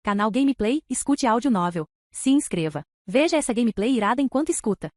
Canal Gameplay, escute áudio novel. Se inscreva. Veja essa gameplay irada enquanto escuta.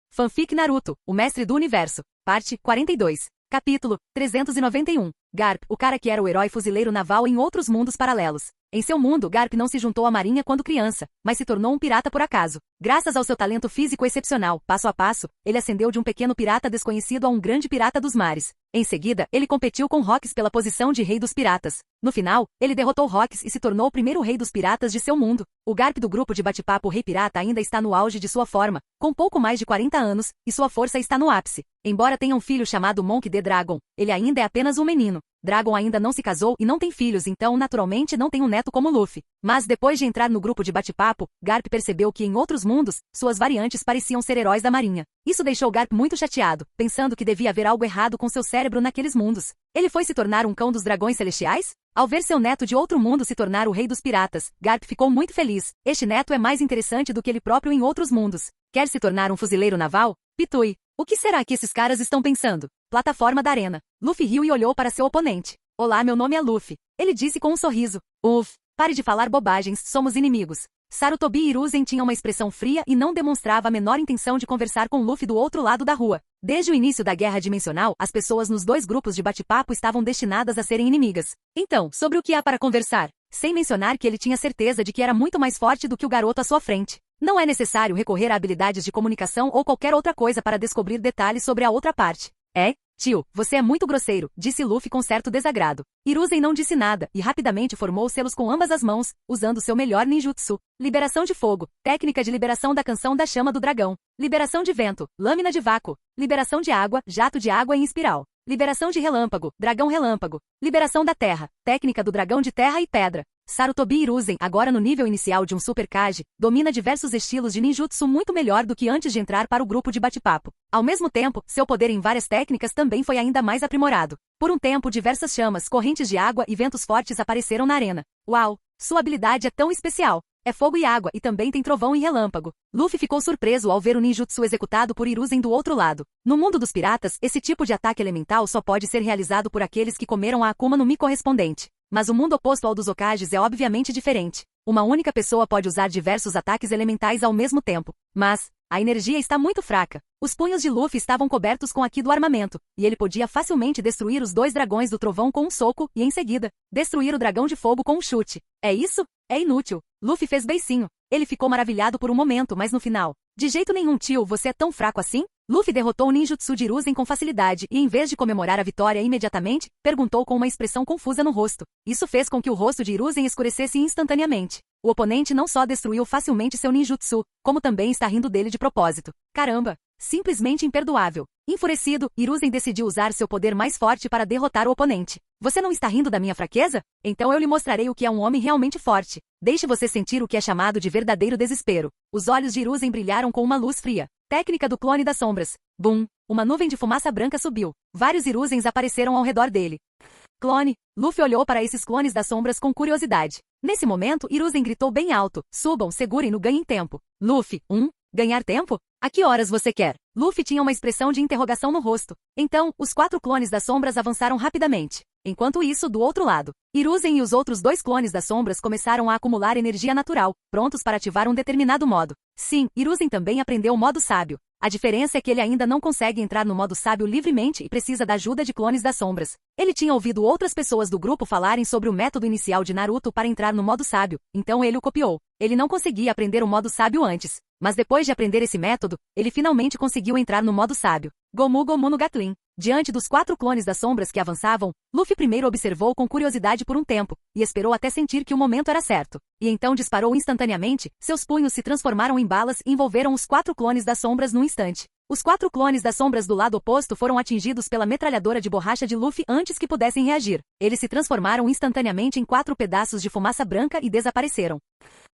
Fanfic Naruto, o mestre do universo. Parte 42. Capítulo 391. Garp, o cara que era o herói fuzileiro naval em outros mundos paralelos. Em seu mundo, Garp não se juntou à marinha quando criança, mas se tornou um pirata por acaso. Graças ao seu talento físico excepcional, passo a passo, ele ascendeu de um pequeno pirata desconhecido a um grande pirata dos mares. Em seguida, ele competiu com Rox pela posição de rei dos piratas. No final, ele derrotou Rox e se tornou o primeiro rei dos piratas de seu mundo. O Garp do grupo de bate-papo Rei Pirata ainda está no auge de sua forma, com pouco mais de 40 anos, e sua força está no ápice. Embora tenha um filho chamado Monk D. Dragon, ele ainda é apenas um menino. Dragon ainda não se casou e não tem filhos, então naturalmente não tem um neto como Luffy. Mas depois de entrar no grupo de bate-papo, Garp percebeu que em outros mundos, suas variantes pareciam ser heróis da marinha. Isso deixou Garp muito chateado, pensando que devia haver algo errado com seu cérebro naqueles mundos. Ele foi se tornar um cão dos dragões celestiais? Ao ver seu neto de outro mundo se tornar o rei dos piratas, Garp ficou muito feliz. Este neto é mais interessante do que ele próprio em outros mundos. Quer se tornar um fuzileiro naval? Pitui. O que será que esses caras estão pensando? Plataforma da arena. Luffy riu e olhou para seu oponente. Olá, meu nome é Luffy. Ele disse com um sorriso. Uff, pare de falar bobagens, somos inimigos. Sarutobi e Hiruzen tinham uma expressão fria e não demonstrava a menor intenção de conversar com Luffy do outro lado da rua. Desde o início da guerra dimensional, as pessoas nos dois grupos de bate-papo estavam destinadas a serem inimigas. Então, sobre o que há para conversar? Sem mencionar que ele tinha certeza de que era muito mais forte do que o garoto à sua frente. Não é necessário recorrer a habilidades de comunicação ou qualquer outra coisa para descobrir detalhes sobre a outra parte. É? Tio, você é muito grosseiro, disse Luffy com certo desagrado. Hiruzen não disse nada, e rapidamente formou selos com ambas as mãos, usando seu melhor ninjutsu. Liberação de fogo, técnica de liberação da canção da chama do dragão. Liberação de vento, lâmina de vácuo. Liberação de água, jato de água em espiral. Liberação de relâmpago, dragão relâmpago. Liberação da terra, técnica do dragão de terra e pedra. Sarutobi Hiruzen, agora no nível inicial de um Super Kage, domina diversos estilos de ninjutsu muito melhor do que antes de entrar para o grupo de bate-papo. Ao mesmo tempo, seu poder em várias técnicas também foi ainda mais aprimorado. Por um tempo, diversas chamas, correntes de água e ventos fortes apareceram na arena. Uau! Sua habilidade é tão especial! É fogo e água e também tem trovão e relâmpago. Luffy ficou surpreso ao ver o ninjutsu executado por Hiruzen do outro lado. No mundo dos piratas, esse tipo de ataque elemental só pode ser realizado por aqueles que comeram a Akuma no Mi correspondente. Mas o mundo oposto ao dos Hokages é obviamente diferente. Uma única pessoa pode usar diversos ataques elementais ao mesmo tempo. Mas a energia está muito fraca. Os punhos de Luffy estavam cobertos com a Ki do armamento, e ele podia facilmente destruir os dois dragões do trovão com um soco e, em seguida, destruir o dragão de fogo com um chute. É isso? É inútil. Luffy fez beicinho. Ele ficou maravilhado por um momento, mas no final... De jeito nenhum, tio, você é tão fraco assim? Luffy derrotou o ninjutsu de Hiruzen com facilidade e, em vez de comemorar a vitória imediatamente, perguntou com uma expressão confusa no rosto. Isso fez com que o rosto de Hiruzen escurecesse instantaneamente. O oponente não só destruiu facilmente seu ninjutsu, como também está rindo dele de propósito. Caramba! Simplesmente imperdoável. Enfurecido, Hiruzen decidiu usar seu poder mais forte para derrotar o oponente. Você não está rindo da minha fraqueza? Então eu lhe mostrarei o que é um homem realmente forte. Deixe você sentir o que é chamado de verdadeiro desespero. Os olhos de Hiruzen brilharam com uma luz fria. Técnica do clone das sombras. Bum! Uma nuvem de fumaça branca subiu. Vários Hiruzens apareceram ao redor dele. Clone! Luffy olhou para esses clones das sombras com curiosidade. Nesse momento, Hiruzen gritou bem alto. Subam, segurem-no, ganhem tempo. Luffy, ganhar tempo? A que horas você quer? Luffy tinha uma expressão de interrogação no rosto. Então, os 4 clones das sombras avançaram rapidamente. Enquanto isso, do outro lado, Hiruzen e os outros 2 clones das sombras começaram a acumular energia natural, prontos para ativar um determinado modo. Sim, Hiruzen também aprendeu o modo sábio. A diferença é que ele ainda não consegue entrar no modo sábio livremente e precisa da ajuda de clones das sombras. Ele tinha ouvido outras pessoas do grupo falarem sobre o método inicial de Naruto para entrar no modo sábio, então ele o copiou. Ele não conseguia aprender o modo sábio antes, mas depois de aprender esse método, ele finalmente conseguiu entrar no modo sábio. Gomu Gomu no Gatling. Diante dos 4 clones das sombras que avançavam, Luffy primeiro observou com curiosidade por um tempo, e esperou até sentir que o momento era certo. E então disparou instantaneamente, seus punhos se transformaram em balas e envolveram os 4 clones das sombras num instante. Os 4 clones das sombras do lado oposto foram atingidos pela metralhadora de borracha de Luffy antes que pudessem reagir. Eles se transformaram instantaneamente em 4 pedaços de fumaça branca e desapareceram.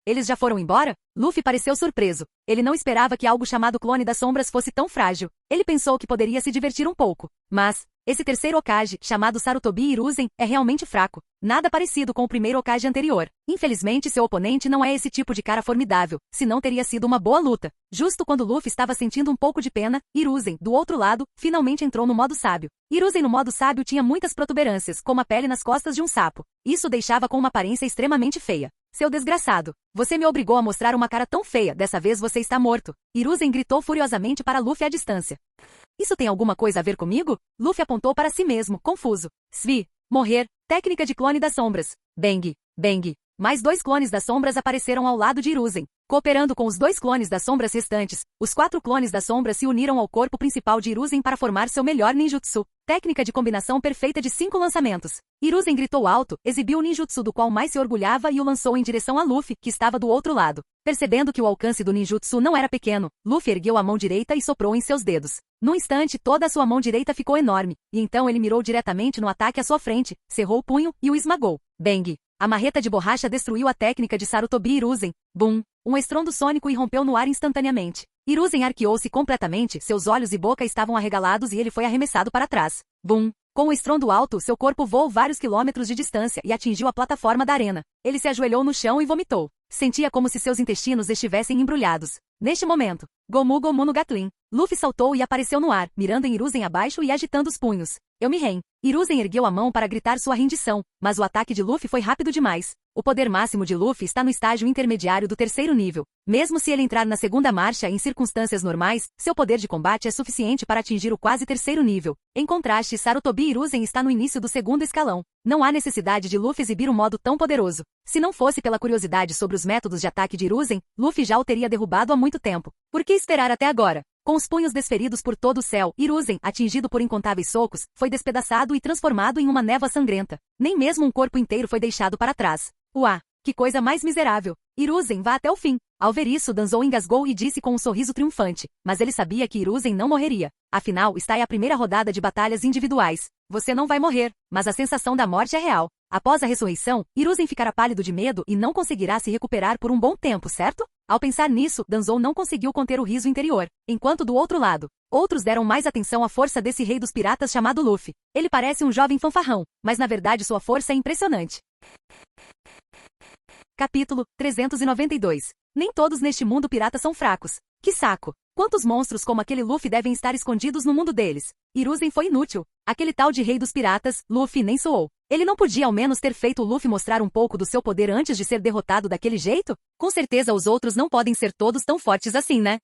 Eles já foram embora? Luffy pareceu surpreso. Ele não esperava que algo chamado clone das sombras fosse tão frágil. Ele pensou que poderia se divertir um pouco. Mas esse terceiro Hokage, chamado Sarutobi Hiruzen, é realmente fraco. Nada parecido com o primeiro Hokage anterior. Infelizmente, seu oponente não é esse tipo de cara formidável, senão teria sido uma boa luta. Justo quando Luffy estava sentindo um pouco de pena, Hiruzen, do outro lado, finalmente entrou no modo sábio. Hiruzen no modo sábio tinha muitas protuberâncias, como a pele nas costas de um sapo. Isso deixava com uma aparência extremamente feia. Seu desgraçado. Você me obrigou a mostrar uma cara tão feia, dessa vez você está morto. Hiruzen gritou furiosamente para Luffy à distância. Isso tem alguma coisa a ver comigo? Luffy apontou para si mesmo, confuso. Svi. Morrer. Técnica de clone das sombras. Bang. Bang. Mais 2 clones das sombras apareceram ao lado de Hiruzen. Cooperando com os 2 clones das sombras restantes, os 4 clones das sombras se uniram ao corpo principal de Hiruzen para formar seu melhor ninjutsu. Técnica de combinação perfeita de 5 lançamentos. Hiruzen gritou alto, exibiu o ninjutsu do qual mais se orgulhava e o lançou em direção a Luffy, que estava do outro lado. Percebendo que o alcance do ninjutsu não era pequeno, Luffy ergueu a mão direita e soprou em seus dedos. Num instante, toda a sua mão direita ficou enorme, e então ele mirou diretamente no ataque à sua frente, cerrou o punho e o esmagou. Bang! A marreta de borracha destruiu a técnica de Sarutobi Hiruzen. Boom! Um estrondo sônico irrompeu no ar instantaneamente. Hiruzen arqueou-se completamente, seus olhos e boca estavam arregalados e ele foi arremessado para trás. Boom! Com um estrondo alto, seu corpo voou vários quilômetros de distância e atingiu a plataforma da arena. Ele se ajoelhou no chão e vomitou. Sentia como se seus intestinos estivessem embrulhados. Neste momento, Gomu Gomu no Gatling. Luffy saltou e apareceu no ar, mirando em Hiruzen abaixo e agitando os punhos. Eu me rendo. Hiruzen ergueu a mão para gritar sua rendição, mas o ataque de Luffy foi rápido demais. O poder máximo de Luffy está no estágio intermediário do 3º nível. Mesmo se ele entrar na segunda marcha em circunstâncias normais, seu poder de combate é suficiente para atingir o quase 3º nível. Em contraste, Sarutobi Hiruzen está no início do 2º escalão. Não há necessidade de Luffy exibir um modo tão poderoso. Se não fosse pela curiosidade sobre os métodos de ataque de Hiruzen, Luffy já o teria derrubado há muito tempo. Por que esperar até agora? Com os punhos desferidos por todo o céu, Hiruzen, atingido por incontáveis socos, foi despedaçado e transformado em uma névoa sangrenta. Nem mesmo um corpo inteiro foi deixado para trás. Uá, que coisa mais miserável! Hiruzen, vá até o fim. Ao ver isso, Danzou engasgou e disse com um sorriso triunfante, mas ele sabia que Hiruzen não morreria. Afinal, está aí a primeira rodada de batalhas individuais. Você não vai morrer, mas a sensação da morte é real. Após a ressurreição, Hiruzen ficará pálido de medo e não conseguirá se recuperar por um bom tempo, certo? Ao pensar nisso, Danzou não conseguiu conter o riso interior, enquanto do outro lado, outros deram mais atenção à força desse rei dos piratas chamado Luffy. Ele parece um jovem fanfarrão, mas na verdade sua força é impressionante. Capítulo 392. Nem todos neste mundo pirata são fracos. Que saco! Quantos monstros como aquele Luffy devem estar escondidos no mundo deles? Hiruzen foi inútil. Aquele tal de rei dos piratas, Luffy, nem soou. Ele não podia ao menos ter feito o Luffy mostrar um pouco do seu poder antes de ser derrotado daquele jeito? Com certeza os outros não podem ser todos tão fortes assim, né?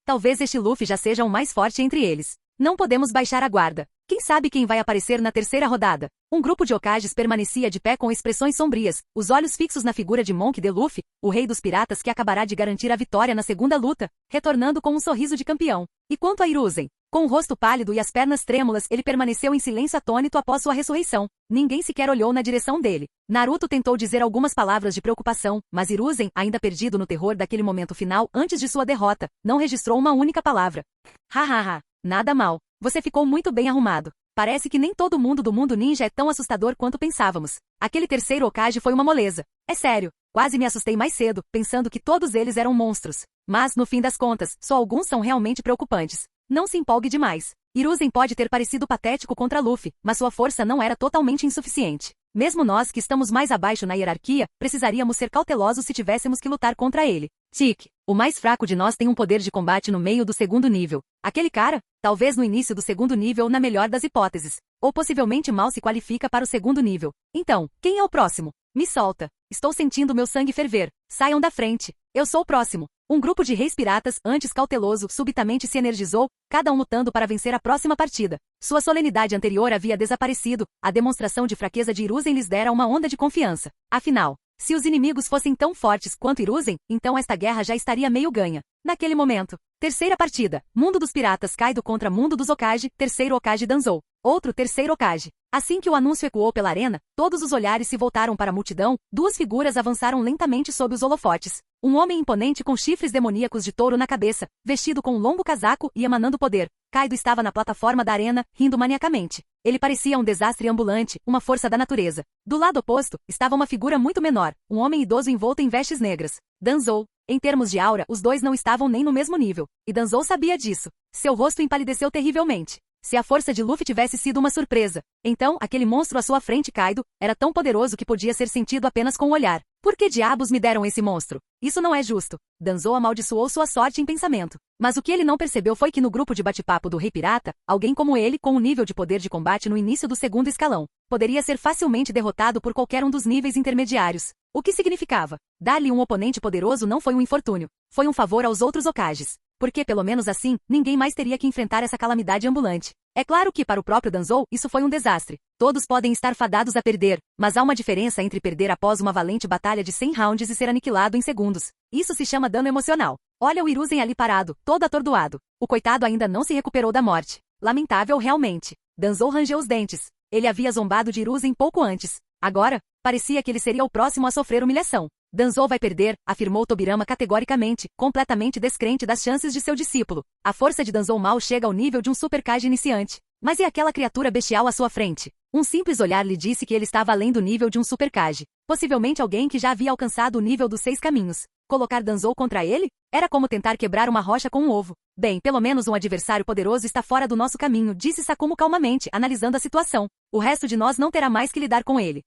Talvez este Luffy já seja o mais forte entre eles. Não podemos baixar a guarda. Quem sabe quem vai aparecer na terceira rodada? Um grupo de Hokages permanecia de pé com expressões sombrias, os olhos fixos na figura de Monk D. Luffy, o rei dos piratas que acabará de garantir a vitória na segunda luta, retornando com um sorriso de campeão. E quanto a Hiruzen? Com o rosto pálido e as pernas trêmulas, ele permaneceu em silêncio atônito após sua ressurreição. Ninguém sequer olhou na direção dele. Naruto tentou dizer algumas palavras de preocupação, mas Hiruzen, ainda perdido no terror daquele momento final antes de sua derrota, não registrou uma única palavra. Hahaha. Nada mal. Você ficou muito bem arrumado. Parece que nem todo mundo do mundo ninja é tão assustador quanto pensávamos. Aquele terceiro Hokage foi uma moleza. É sério, quase me assustei mais cedo, pensando que todos eles eram monstros. Mas, no fim das contas, só alguns são realmente preocupantes. Não se empolgue demais. Hiruzen pode ter parecido patético contra Luffy, mas sua força não era totalmente insuficiente. Mesmo nós que estamos mais abaixo na hierarquia, precisaríamos ser cautelosos se tivéssemos que lutar contra ele. Tic, o mais fraco de nós tem um poder de combate no meio do segundo nível. Aquele cara? Talvez no início do segundo nível na melhor das hipóteses. Ou possivelmente mal se qualifica para o segundo nível. Então, quem é o próximo? Me solta. Estou sentindo meu sangue ferver. Saiam da frente. Eu sou o próximo. Um grupo de reis piratas, antes cauteloso, subitamente se energizou, cada um lutando para vencer a próxima partida. Sua solenidade anterior havia desaparecido, a demonstração de fraqueza de Hiruzen lhes dera uma onda de confiança. Afinal, se os inimigos fossem tão fortes quanto Hiruzen, então esta guerra já estaria meio ganha. Naquele momento, terceira partida, Mundo dos Piratas Kaido contra Mundo dos Hokage, terceiro Hokage Danzou. Outro terceiro Hokage. Assim que o anúncio ecoou pela arena, todos os olhares se voltaram para a multidão, duas figuras avançaram lentamente sob os holofotes. Um homem imponente com chifres demoníacos de touro na cabeça, vestido com um longo casaco e emanando poder. Kaido estava na plataforma da arena, rindo maniacamente. Ele parecia um desastre ambulante, uma força da natureza. Do lado oposto, estava uma figura muito menor, um homem idoso envolto em vestes negras. Danzou. Em termos de aura, os dois não estavam nem no mesmo nível. E Danzou sabia disso. Seu rosto empalideceu terrivelmente. Se a força de Luffy tivesse sido uma surpresa, então, aquele monstro à sua frente, Kaido, era tão poderoso que podia ser sentido apenas com o olhar. Por que diabos me deram esse monstro? Isso não é justo. Danzou amaldiçoou sua sorte em pensamento. Mas o que ele não percebeu foi que no grupo de bate-papo do Rei Pirata, alguém como ele, com um nível de poder de combate no início do segundo escalão, poderia ser facilmente derrotado por qualquer um dos níveis intermediários. O que significava? Dar-lhe um oponente poderoso não foi um infortúnio, foi um favor aos outros Hokages. Porque, pelo menos assim, ninguém mais teria que enfrentar essa calamidade ambulante. É claro que, para o próprio Danzou, isso foi um desastre. Todos podem estar fadados a perder, mas há uma diferença entre perder após uma valente batalha de 100 rounds e ser aniquilado em segundos. Isso se chama dano emocional. Olha o Hiruzen ali parado, todo atordoado. O coitado ainda não se recuperou da morte. Lamentável realmente. Danzou rangeu os dentes. Ele havia zombado de Hiruzen pouco antes. Agora, parecia que ele seria o próximo a sofrer humilhação. Danzou vai perder, afirmou Tobirama categoricamente, completamente descrente das chances de seu discípulo. A força de Danzou mal chega ao nível de um Super Kage iniciante. Mas e aquela criatura bestial à sua frente? Um simples olhar lhe disse que ele estava além do nível de um Super Kage. Possivelmente alguém que já havia alcançado o nível dos 6 caminhos. Colocar Danzou contra ele? Era como tentar quebrar uma rocha com um ovo. Bem, pelo menos um adversário poderoso está fora do nosso caminho, disse Sakumo calmamente, analisando a situação. O resto de nós não terá mais que lidar com ele.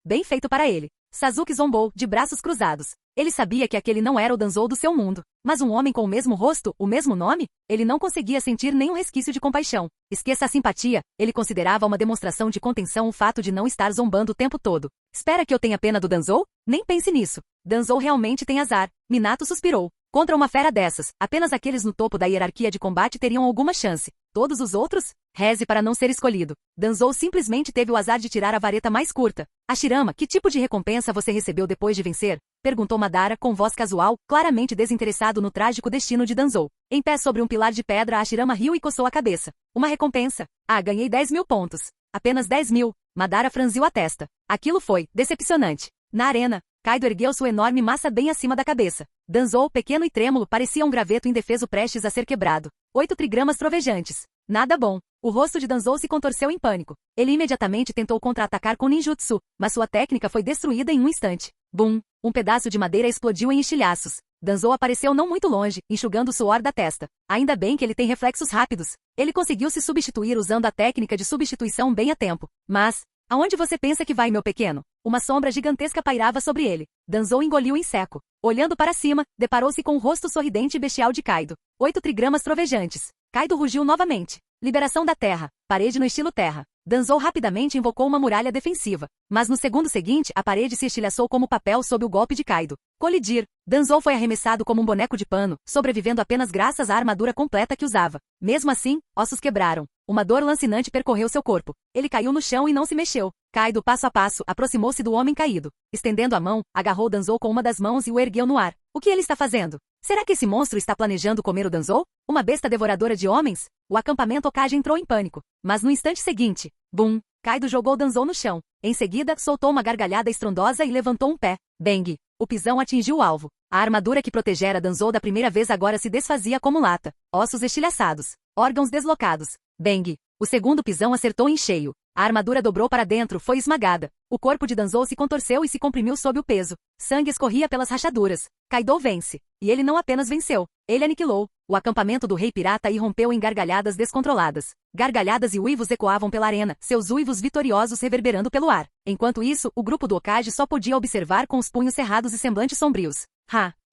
Bem feito para ele. Sasuke zombou, de braços cruzados. Ele sabia que aquele não era o Danzou do seu mundo. Mas um homem com o mesmo rosto, o mesmo nome? Ele não conseguia sentir nenhum resquício de compaixão. Esqueça a simpatia, ele considerava uma demonstração de contenção o fato de não estar zombando o tempo todo. Espera que eu tenha pena do Danzou? Nem pense nisso. Danzou realmente tem azar. Minato suspirou. Contra uma fera dessas, apenas aqueles no topo da hierarquia de combate teriam alguma chance. Todos os outros? Reze para não ser escolhido. Danzou simplesmente teve o azar de tirar a vareta mais curta. Hashirama, que tipo de recompensa você recebeu depois de vencer? Perguntou Madara com voz casual, claramente desinteressado no trágico destino de Danzou. Em pé sobre um pilar de pedra, Hashirama riu e coçou a cabeça. Uma recompensa? Ah, ganhei 10.000 pontos. Apenas 10.000. Madara franziu a testa. Aquilo foi decepcionante. Na arena, Kaido ergueu sua enorme massa bem acima da cabeça. Danzou, pequeno e trêmulo, parecia um graveto indefeso prestes a ser quebrado. 8 trigramas trovejantes. Nada bom. O rosto de Danzou se contorceu em pânico. Ele imediatamente tentou contra-atacar com ninjutsu, mas sua técnica foi destruída em um instante. Bum! Um pedaço de madeira explodiu em estilhaços. Danzou apareceu não muito longe, enxugando o suor da testa. Ainda bem que ele tem reflexos rápidos. Ele conseguiu se substituir usando a técnica de substituição bem a tempo. Mas, aonde você pensa que vai, meu pequeno? Uma sombra gigantesca pairava sobre ele. Danzou engoliu em seco. Olhando para cima, deparou-se com o rosto sorridente e bestial de Kaido. 8 trigramas trovejantes. Kaido rugiu novamente. Liberação da terra. Parede no estilo terra. Danzou rapidamente invocou uma muralha defensiva. Mas no segundo seguinte, a parede se estilhaçou como papel sob o golpe de Kaido. Colidir. Danzou foi arremessado como um boneco de pano, sobrevivendo apenas graças à armadura completa que usava. Mesmo assim, ossos quebraram. Uma dor lancinante percorreu seu corpo. Ele caiu no chão e não se mexeu. Kaido, passo a passo, aproximou-se do homem caído. Estendendo a mão, agarrou Danzou com uma das mãos e o ergueu no ar. O que ele está fazendo? Será que esse monstro está planejando comer o Danzou? Uma besta devoradora de homens? O acampamento Hokage entrou em pânico. Mas no instante seguinte, bum! Kaido jogou Danzou no chão. Em seguida, soltou uma gargalhada estrondosa e levantou um pé. Bang! O pisão atingiu o alvo. A armadura que protegera Danzou da primeira vez agora se desfazia como lata. Ossos estilhaçados. Órgãos deslocados. Bang! O segundo pisão acertou em cheio. A armadura dobrou para dentro, foi esmagada. O corpo de Danzou se contorceu e se comprimiu sob o peso. Sangue escorria pelas rachaduras. Kaido vence. E ele não apenas venceu. Ele aniquilou. O acampamento do Rei Pirata irrompeu em gargalhadas descontroladas. Gargalhadas e uivos ecoavam pela arena, seus uivos vitoriosos reverberando pelo ar. Enquanto isso, o grupo do Hokage só podia observar com os punhos cerrados e semblantes sombrios.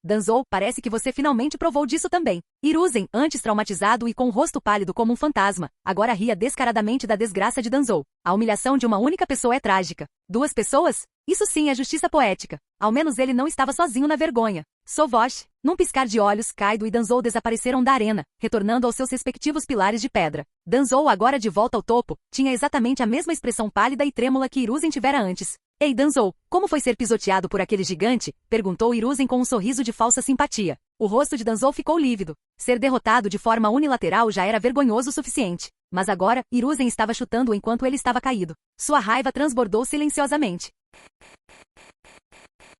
Danzou, parece que você finalmente provou disso também. Hiruzen, antes traumatizado e com o rosto pálido como um fantasma, agora ria descaradamente da desgraça de Danzou. A humilhação de uma única pessoa é trágica. 2 pessoas? Isso sim é justiça poética. Ao menos ele não estava sozinho na vergonha. Sovosh. Num piscar de olhos, Kaido e Danzou desapareceram da arena, retornando aos seus respectivos pilares de pedra. Danzou, agora de volta ao topo, tinha exatamente a mesma expressão pálida e trêmula que Hiruzen tivera antes. Ei Danzou, como foi ser pisoteado por aquele gigante? Perguntou Hiruzen com um sorriso de falsa simpatia. O rosto de Danzou ficou lívido. Ser derrotado de forma unilateral já era vergonhoso o suficiente. Mas agora, Hiruzen estava chutando enquanto ele estava caído. Sua raiva transbordou silenciosamente.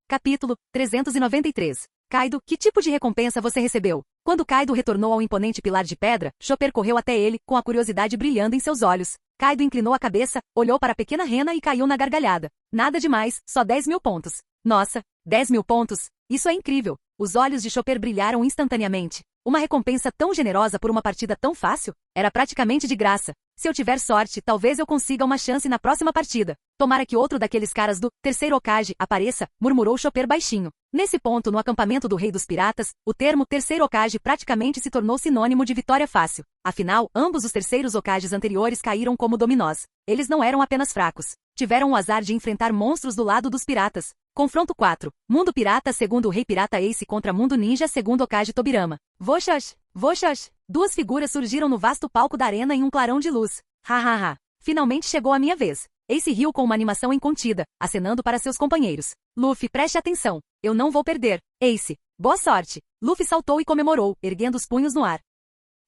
Capítulo 393. Kaido, que tipo de recompensa você recebeu? Quando Kaido retornou ao imponente pilar de pedra, Chopper correu até ele, com a curiosidade brilhando em seus olhos. Kaido inclinou a cabeça, olhou para a pequena rena e caiu na gargalhada. Nada demais, só 10.000 pontos. Nossa, 10.000 pontos? Isso é incrível. Os olhos de Chopper brilharam instantaneamente. Uma recompensa tão generosa por uma partida tão fácil? Era praticamente de graça. Se eu tiver sorte, talvez eu consiga uma chance na próxima partida. Tomara que outro daqueles caras do terceiro Hokage apareça, murmurou Chopper baixinho. Nesse ponto, no acampamento do Rei dos Piratas, o termo terceiro Hokage praticamente se tornou sinônimo de vitória fácil. Afinal, ambos os terceiros Hokages anteriores caíram como dominós. Eles não eram apenas fracos. Tiveram o azar de enfrentar monstros do lado dos piratas. Confronto 4. Mundo Pirata segundo o Rei Pirata Ace contra Mundo Ninja segundo Hokage Tobirama. Voxas! Voxas! Duas figuras surgiram no vasto palco da arena em um clarão de luz. Hahaha. Finalmente chegou a minha vez. Ace riu com uma animação incontida, acenando para seus companheiros. Luffy, preste atenção. Eu não vou perder. Ace. Boa sorte. Luffy saltou e comemorou, erguendo os punhos no ar.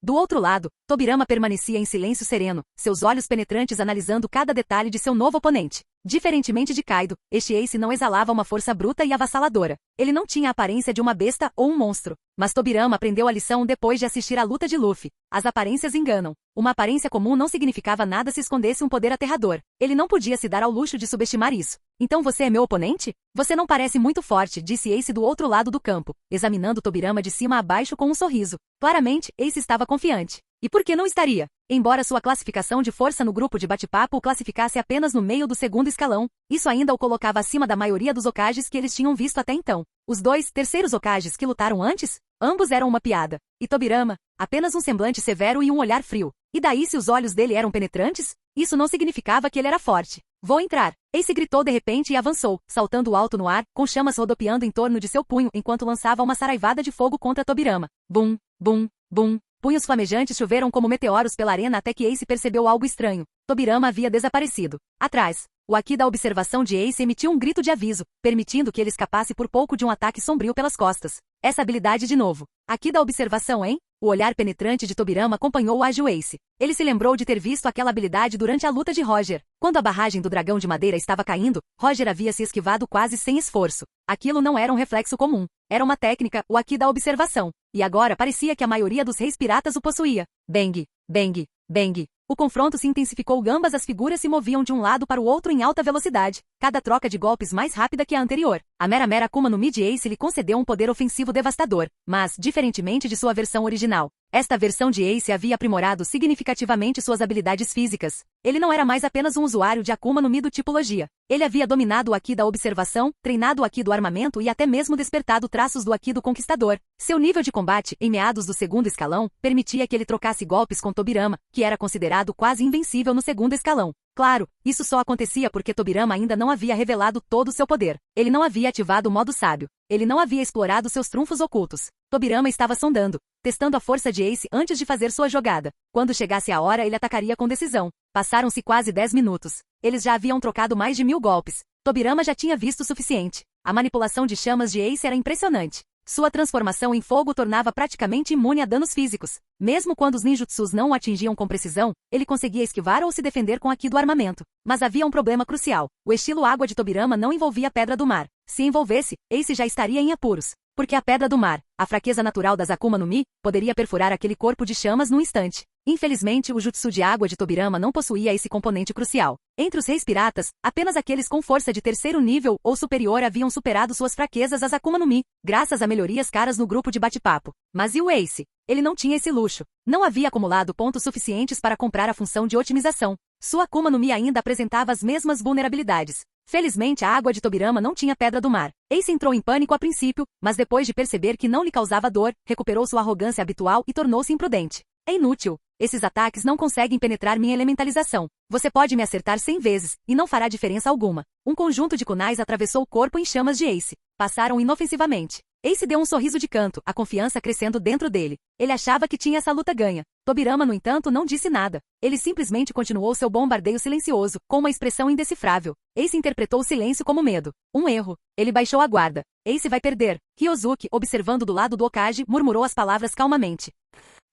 Do outro lado, Tobirama permanecia em silêncio sereno, seus olhos penetrantes analisando cada detalhe de seu novo oponente. Diferentemente de Kaido, este Ace não exalava uma força bruta e avassaladora. Ele não tinha a aparência de uma besta ou um monstro. Mas Tobirama aprendeu a lição depois de assistir à luta de Luffy. As aparências enganam. Uma aparência comum não significava nada se escondesse um poder aterrador. Ele não podia se dar ao luxo de subestimar isso. Então você é meu oponente? Você não parece muito forte, disse Ace do outro lado do campo, examinando Tobirama de cima a baixo com um sorriso. Claramente, Ace estava confiante. E por que não estaria? Embora sua classificação de força no grupo de bate-papo o classificasse apenas no meio do segundo escalão, isso ainda o colocava acima da maioria dos Hokages que eles tinham visto até então. Os dois terceiros Hokages que lutaram antes? Ambos eram uma piada. E Tobirama? Apenas um semblante severo e um olhar frio. E daí se os olhos dele eram penetrantes? Isso não significava que ele era forte. Vou entrar. Ace gritou de repente e avançou, saltando alto no ar, com chamas rodopiando em torno de seu punho enquanto lançava uma saraivada de fogo contra Tobirama. Bum, bum, bum. Punhos flamejantes choveram como meteoros pela arena até que Ace percebeu algo estranho. Tobirama havia desaparecido. Atrás, o Haki da observação de Ace emitiu um grito de aviso, permitindo que ele escapasse por pouco de um ataque sombrio pelas costas. Essa habilidade de novo. Haki da observação, hein? O olhar penetrante de Tobirama acompanhou o ágil Ace. Ele se lembrou de ter visto aquela habilidade durante a luta de Roger. Quando a barragem do dragão de madeira estava caindo, Roger havia se esquivado quase sem esforço. Aquilo não era um reflexo comum. Era uma técnica, o Haki da observação. E agora parecia que a maioria dos reis piratas o possuía. Bang, bang, bang. O confronto se intensificou, ambas as figuras se moviam de um lado para o outro em alta velocidade, cada troca de golpes mais rápida que a anterior. A Mera Akuma no Mid Ace lhe concedeu um poder ofensivo devastador, mas, diferentemente de sua versão original, esta versão de Ace havia aprimorado significativamente suas habilidades físicas. Ele não era mais apenas um usuário de Akuma no Mi do tipo Logia. Ele havia dominado o Haki da observação, treinado o Haki do armamento e até mesmo despertado traços do Haki do conquistador. Seu nível de combate, em meados do segundo escalão, permitia que ele trocasse golpes com Tobirama, que era considerado quase invencível no segundo escalão. Claro, isso só acontecia porque Tobirama ainda não havia revelado todo o seu poder. Ele não havia ativado o modo sábio. Ele não havia explorado seus trunfos ocultos. Tobirama estava sondando, testando a força de Ace antes de fazer sua jogada. Quando chegasse a hora, ele atacaria com decisão. Passaram-se quase 10 minutos. Eles já haviam trocado mais de 1000 golpes. Tobirama já tinha visto o suficiente. A manipulação de chamas de Ace era impressionante. Sua transformação em fogo o tornava praticamente imune a danos físicos. Mesmo quando os ninjutsus não o atingiam com precisão, ele conseguia esquivar ou se defender com Haki do armamento. Mas havia um problema crucial. O estilo água de Tobirama não envolvia a Pedra do Mar. Se envolvesse, Ace já estaria em apuros. Porque a Pedra do Mar, a fraqueza natural das Akuma no Mi, poderia perfurar aquele corpo de chamas num instante. Infelizmente, o jutsu de água de Tobirama não possuía esse componente crucial. Entre os reis piratas, apenas aqueles com força de terceiro nível ou superior haviam superado suas fraquezas às Akuma no Mi, graças a melhorias caras no grupo de bate-papo. Mas e o Ace? Ele não tinha esse luxo. Não havia acumulado pontos suficientes para comprar a função de otimização. Sua Akuma no Mi ainda apresentava as mesmas vulnerabilidades. Felizmente, a água de Tobirama não tinha Pedra do Mar. Ace entrou em pânico a princípio, mas depois de perceber que não lhe causava dor, recuperou sua arrogância habitual e tornou-se imprudente. É inútil. Esses ataques não conseguem penetrar minha elementalização. Você pode me acertar 100 vezes, e não fará diferença alguma. Um conjunto de kunais atravessou o corpo em chamas de Ace. Passaram inofensivamente. Ace deu um sorriso de canto, a confiança crescendo dentro dele. Ele achava que tinha essa luta ganha. Tobirama, no entanto, não disse nada. Ele simplesmente continuou seu bombardeio silencioso, com uma expressão indecifrável. Ace interpretou o silêncio como medo. Um erro. Ele baixou a guarda. Ace vai perder. Ryozuki, observando do lado do Hokage, murmurou as palavras calmamente.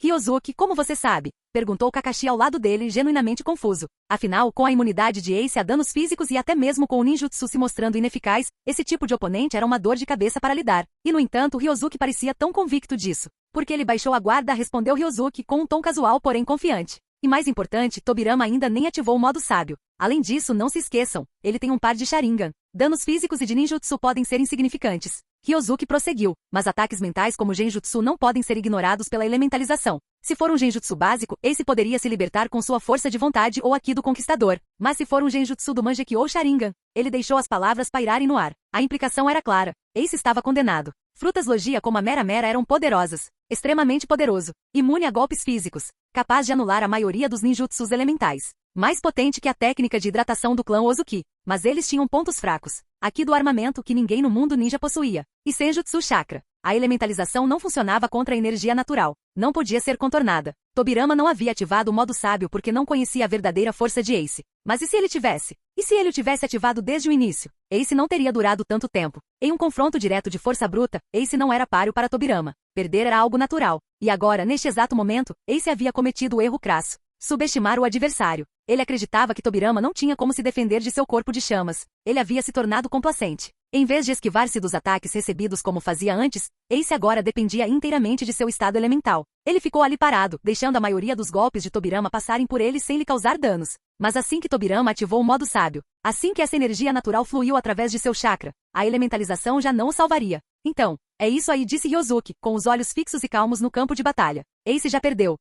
Ryozuki, como você sabe? Perguntou Kakashi ao lado dele, genuinamente confuso. Afinal, com a imunidade de Ace a danos físicos e até mesmo com o ninjutsu se mostrando ineficaz, esse tipo de oponente era uma dor de cabeça para lidar. E no entanto, Ryozuki parecia tão convicto disso. Porque ele baixou a guarda, respondeu Ryozuki com um tom casual porém confiante. E mais importante, Tobirama ainda nem ativou o modo sábio. Além disso, não se esqueçam, ele tem um par de Sharingan. Danos físicos e de ninjutsu podem ser insignificantes. Ryozuki prosseguiu, mas ataques mentais como Genjutsu não podem ser ignorados pela elementalização. Se for um genjutsu básico, Ace poderia se libertar com sua força de vontade ou a Ki do Conquistador. Mas se for um genjutsu do Mangekyou ou Sharingan, ele deixou as palavras pairarem no ar. A implicação era clara. Ace estava condenado. Frutas Logia como a Mera Mera eram poderosas. Extremamente poderoso. Imune a golpes físicos. Capaz de anular a maioria dos ninjutsus elementais. Mais potente que a técnica de hidratação do clã Ozuki. Mas eles tinham pontos fracos. A Ki do armamento que ninguém no mundo ninja possuía. E Senjutsu Chakra. A elementalização não funcionava contra a energia natural. Não podia ser contornada. Tobirama não havia ativado o modo sábio porque não conhecia a verdadeira força de Ace. Mas e se ele tivesse? E se ele o tivesse ativado desde o início? Ace não teria durado tanto tempo. Em um confronto direto de força bruta, Ace não era páreo para Tobirama. Perder era algo natural. E agora, neste exato momento, Ace havia cometido o erro crasso. Subestimar o adversário. Ele acreditava que Tobirama não tinha como se defender de seu corpo de chamas. Ele havia se tornado complacente. Em vez de esquivar-se dos ataques recebidos como fazia antes, Ace agora dependia inteiramente de seu estado elemental. Ele ficou ali parado, deixando a maioria dos golpes de Tobirama passarem por ele sem lhe causar danos. Mas assim que Tobirama ativou o modo sábio, assim que essa energia natural fluiu através de seu chakra, a elementalização já não o salvaria. Então, é isso aí, disse Ryozuki, com os olhos fixos e calmos no campo de batalha. Ace já perdeu.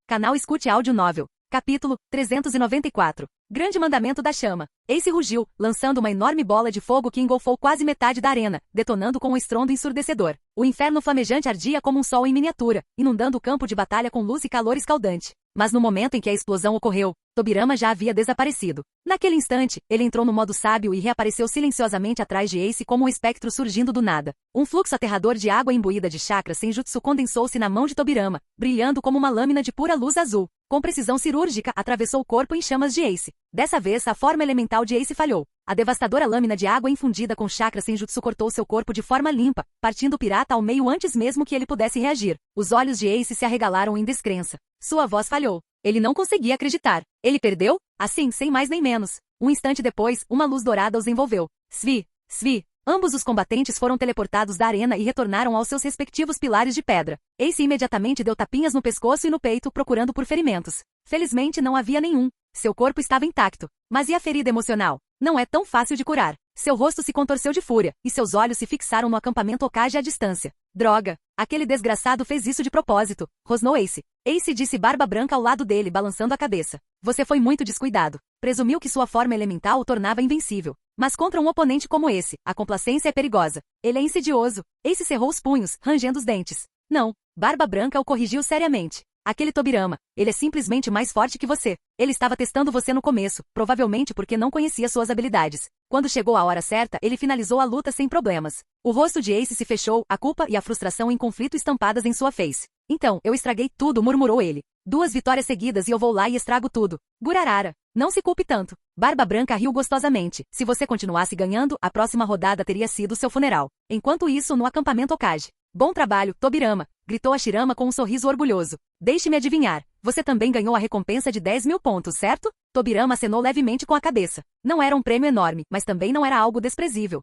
Canal Escute Áudio Novel. Capítulo 394. Grande Mandamento da Chama. Ace rugiu, lançando uma enorme bola de fogo que engolfou quase metade da arena, detonando com um estrondo ensurdecedor. O inferno flamejante ardia como um sol em miniatura, inundando o campo de batalha com luz e calor escaldante. Mas no momento em que a explosão ocorreu, Tobirama já havia desaparecido. Naquele instante, ele entrou no modo sábio e reapareceu silenciosamente atrás de Ace como um espectro surgindo do nada. Um fluxo aterrador de água imbuída de chakra senjutsu condensou-se na mão de Tobirama, brilhando como uma lâmina de pura luz azul. Com precisão cirúrgica, atravessou o corpo em chamas de Ace. Dessa vez, a forma elemental de Ace falhou. A devastadora lâmina de água infundida com chakra senjutsu cortou seu corpo de forma limpa, partindo o pirata ao meio antes mesmo que ele pudesse reagir. Os olhos de Ace se arregalaram em descrença. Sua voz falhou. Ele não conseguia acreditar. Ele perdeu? Assim, sem mais nem menos. Um instante depois, uma luz dourada os envolveu. Svi, Svi. Ambos os combatentes foram teleportados da arena e retornaram aos seus respectivos pilares de pedra. Ace imediatamente deu tapinhas no pescoço e no peito, procurando por ferimentos. Felizmente não havia nenhum. Seu corpo estava intacto. Mas e a ferida emocional? Não é tão fácil de curar. Seu rosto se contorceu de fúria, e seus olhos se fixaram no acampamento Hokage à distância. Droga! Aquele desgraçado fez isso de propósito, rosnou Ace. Ace disse Barba Branca ao lado dele, balançando a cabeça. Você foi muito descuidado. Presumiu que sua forma elemental o tornava invencível. Mas contra um oponente como esse, a complacência é perigosa. Ele é insidioso. Ace cerrou os punhos, rangendo os dentes. Não, Barba Branca o corrigiu seriamente. Aquele Tobirama, ele é simplesmente mais forte que você. Ele estava testando você no começo, provavelmente porque não conhecia suas habilidades. Quando chegou a hora certa, ele finalizou a luta sem problemas. O rosto de Ace se fechou, a culpa e a frustração em conflito estampadas em sua face. Então, eu estraguei tudo, murmurou ele. 2 vitórias seguidas e eu vou lá e estrago tudo. Gurarara. Não se culpe tanto. Barba Branca riu gostosamente. Se você continuasse ganhando, a próxima rodada teria sido seu funeral. Enquanto isso, no acampamento Hokage. Bom trabalho, Tobirama, gritou a Shirama com um sorriso orgulhoso. Deixe-me adivinhar. Você também ganhou a recompensa de 10.000 pontos, certo? Tobirama acenou levemente com a cabeça. Não era um prêmio enorme, mas também não era algo desprezível.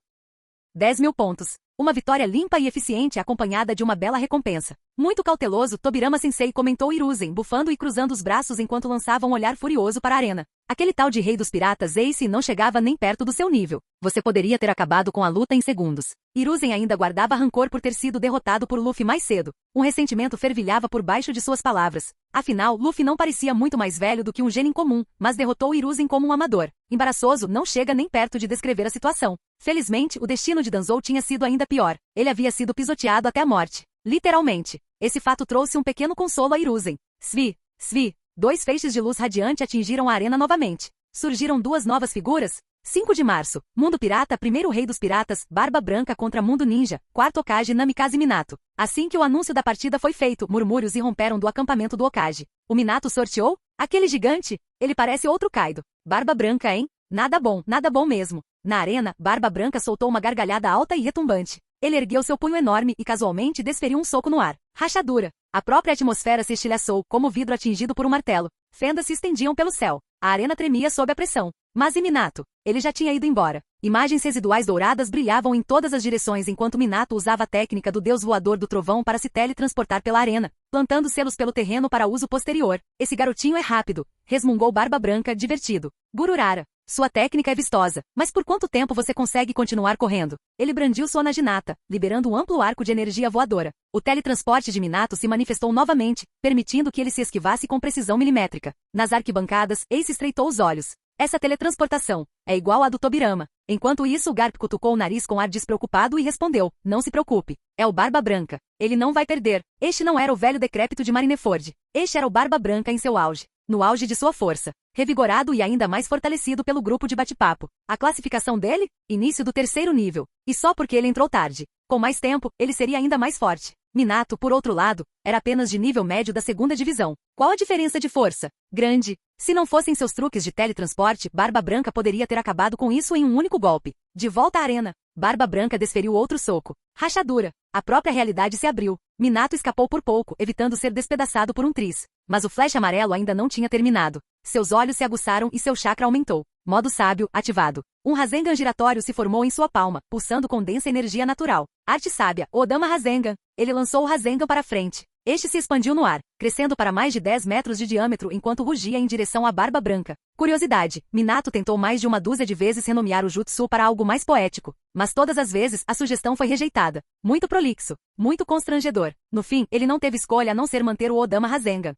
10.000 pontos. Uma vitória limpa e eficiente acompanhada de uma bela recompensa. Muito cauteloso, Tobirama-sensei comentou Hiruzen, bufando e cruzando os braços enquanto lançava um olhar furioso para a arena. Aquele tal de rei dos piratas Ace não chegava nem perto do seu nível. Você poderia ter acabado com a luta em segundos. Hiruzen ainda guardava rancor por ter sido derrotado por Luffy mais cedo. Um ressentimento fervilhava por baixo de suas palavras. Afinal, Luffy não parecia muito mais velho do que um genin comum, mas derrotou Hiruzen como um amador. Embaraçoso, não chega nem perto de descrever a situação. Felizmente, o destino de Danzou tinha sido ainda pior. Ele havia sido pisoteado até a morte. Literalmente. Esse fato trouxe um pequeno consolo a Hiruzen. Svi, Svi. 2 feixes de luz radiante atingiram a arena novamente. Surgiram 2 novas figuras. 5 de março. Mundo Pirata, primeiro rei dos piratas, Barba Branca contra Mundo Ninja, quarto Hokage Namikaze Minato. Assim que o anúncio da partida foi feito, murmúrios irromperam do acampamento do Hokage. O Minato sorteou? Aquele gigante? Ele parece outro Kaido. Barba Branca, hein? Nada bom mesmo. Na arena, Barba Branca soltou uma gargalhada alta e retumbante. Ele ergueu seu punho enorme e casualmente desferiu um soco no ar. Rachadura. A própria atmosfera se estilhaçou, como vidro atingido por um martelo. Fendas se estendiam pelo céu. A arena tremia sob a pressão. Mas e Minato? Ele já tinha ido embora. Imagens residuais douradas brilhavam em todas as direções enquanto Minato usava a técnica do deus voador do trovão para se teletransportar pela arena, plantando selos pelo terreno para uso posterior. Esse garotinho é rápido, resmungou Barba Branca, divertido. Gururara. Sua técnica é vistosa, mas por quanto tempo você consegue continuar correndo? Ele brandiu sua naginata, liberando um amplo arco de energia voadora. O teletransporte de Minato se manifestou novamente, permitindo que ele se esquivasse com precisão milimétrica. Nas arquibancadas, Ace estreitou os olhos. Essa teletransportação é igual à do Tobirama. Enquanto isso, o Garp cutucou o nariz com ar despreocupado e respondeu, não se preocupe. É o Barba Branca. Ele não vai perder. Este não era o velho decrépito de Marineford. Este era o Barba Branca em seu auge. No auge de sua força. Revigorado e ainda mais fortalecido pelo grupo de bate-papo. A classificação dele? Início do 3º nível. E só porque ele entrou tarde. Com mais tempo, ele seria ainda mais forte. Minato, por outro lado, era apenas de nível médio da 2ª divisão. Qual a diferença de força? Grande. Se não fossem seus truques de teletransporte, Barba Branca poderia ter acabado com isso em um único golpe. De volta à arena, Barba Branca desferiu outro soco. Rachadura. A própria realidade se abriu. Minato escapou por pouco, evitando ser despedaçado por um tris. Mas o flash amarelo ainda não tinha terminado. Seus olhos se aguçaram e seu chakra aumentou. Modo sábio, ativado. Um Rasengan giratório se formou em sua palma, pulsando com densa energia natural. Arte sábia, Odama Rasengan. Ele lançou o Rasengan para frente. Este se expandiu no ar, crescendo para mais de 10 metros de diâmetro enquanto rugia em direção à Barba Branca. Curiosidade, Minato tentou mais de uma dúzia de vezes renomear o jutsu para algo mais poético, mas todas as vezes a sugestão foi rejeitada. Muito prolixo, muito constrangedor. No fim, ele não teve escolha a não ser manter o Odama Rasengan.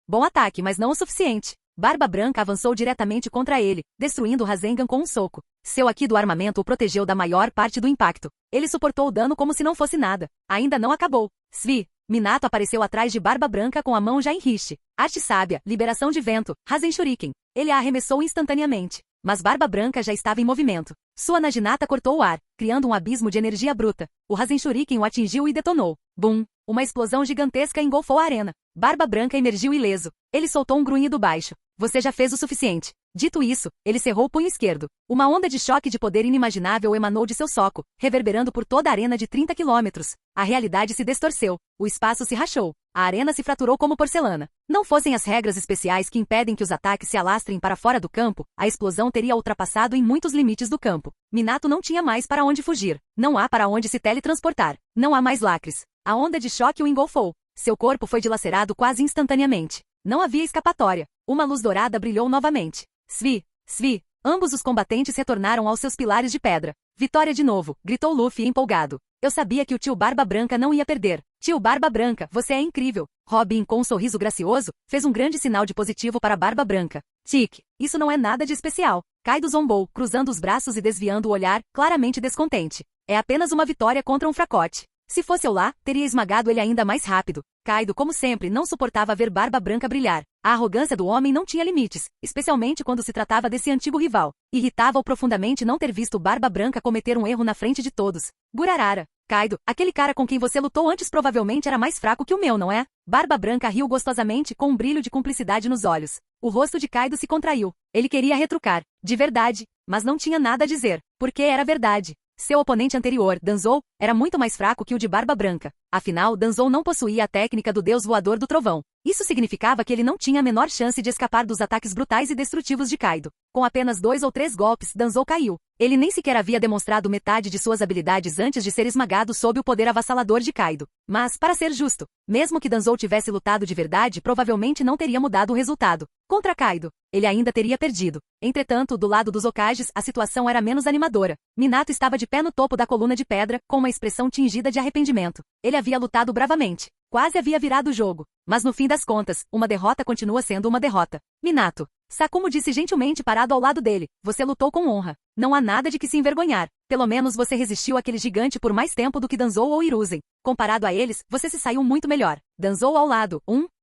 Bom ataque, mas não o suficiente. Barba Branca avançou diretamente contra ele, destruindo o Rasengan com um soco. Seu Haki do armamento o protegeu da maior parte do impacto. Ele suportou o dano como se não fosse nada. Ainda não acabou. Svi. Minato apareceu atrás de Barba Branca com a mão já em riche. Arte sábia, liberação de vento, Rasen Shuriken. Ele a arremessou instantaneamente. Mas Barba Branca já estava em movimento. Sua naginata cortou o ar, criando um abismo de energia bruta. O Rasen Shuriken o atingiu e detonou. Bum! Uma explosão gigantesca engolfou a arena. Barba Branca emergiu ileso. Ele soltou um grunhido baixo. Você já fez o suficiente. Dito isso, ele cerrou o punho esquerdo. Uma onda de choque de poder inimaginável emanou de seu soco, reverberando por toda a arena de 30 quilômetros. A realidade se distorceu. O espaço se rachou. A arena se fraturou como porcelana. Não fossem as regras especiais que impedem que os ataques se alastrem para fora do campo, a explosão teria ultrapassado em muitos limites do campo. Minato não tinha mais para onde fugir. Não há para onde se teletransportar. Não há mais lacres. A onda de choque o engolfou. Seu corpo foi dilacerado quase instantaneamente. Não havia escapatória. Uma luz dourada brilhou novamente. Svi! Svi! Ambos os combatentes retornaram aos seus pilares de pedra. Vitória de novo! Gritou Luffy empolgado. Eu sabia que o tio Barba Branca não ia perder. Tio Barba Branca, você é incrível! Robin, com um sorriso gracioso, fez um grande sinal de positivo para Barba Branca. Tic! Isso não é nada de especial. Kaido zombou, cruzando os braços e desviando o olhar, claramente descontente. É apenas uma vitória contra um fracote. Se fosse eu lá, teria esmagado ele ainda mais rápido. Kaido, como sempre, não suportava ver Barba Branca brilhar. A arrogância do homem não tinha limites, especialmente quando se tratava desse antigo rival. Irritava-o profundamente não ter visto Barba Branca cometer um erro na frente de todos. Gurarara. Kaido, aquele cara com quem você lutou antes provavelmente era mais fraco que o meu, não é? Barba Branca riu gostosamente com um brilho de cumplicidade nos olhos. O rosto de Kaido se contraiu. Ele queria retrucar. De verdade. Mas não tinha nada a dizer. Porque era verdade. Seu oponente anterior, Danzou, era muito mais fraco que o de Barba Branca. Afinal, Danzou não possuía a técnica do deus voador do trovão. Isso significava que ele não tinha a menor chance de escapar dos ataques brutais e destrutivos de Kaido. Com apenas 2 ou 3 golpes, Danzou caiu. Ele nem sequer havia demonstrado metade de suas habilidades antes de ser esmagado sob o poder avassalador de Kaido. Mas, para ser justo, mesmo que Danzou tivesse lutado de verdade, provavelmente não teria mudado o resultado. Contra Kaido, ele ainda teria perdido. Entretanto, do lado dos Hokages, a situação era menos animadora. Minato estava de pé no topo da coluna de pedra, com uma expressão tingida de arrependimento. Ele havia lutado bravamente. Quase havia virado o jogo. Mas no fim das contas, uma derrota continua sendo uma derrota. Minato. Sakumo disse gentilmente parado ao lado dele. Você lutou com honra. Não há nada de que se envergonhar. Pelo menos você resistiu àquele gigante por mais tempo do que Danzou ou Hiruzen. Comparado a eles, você se saiu muito melhor. Danzou ao lado,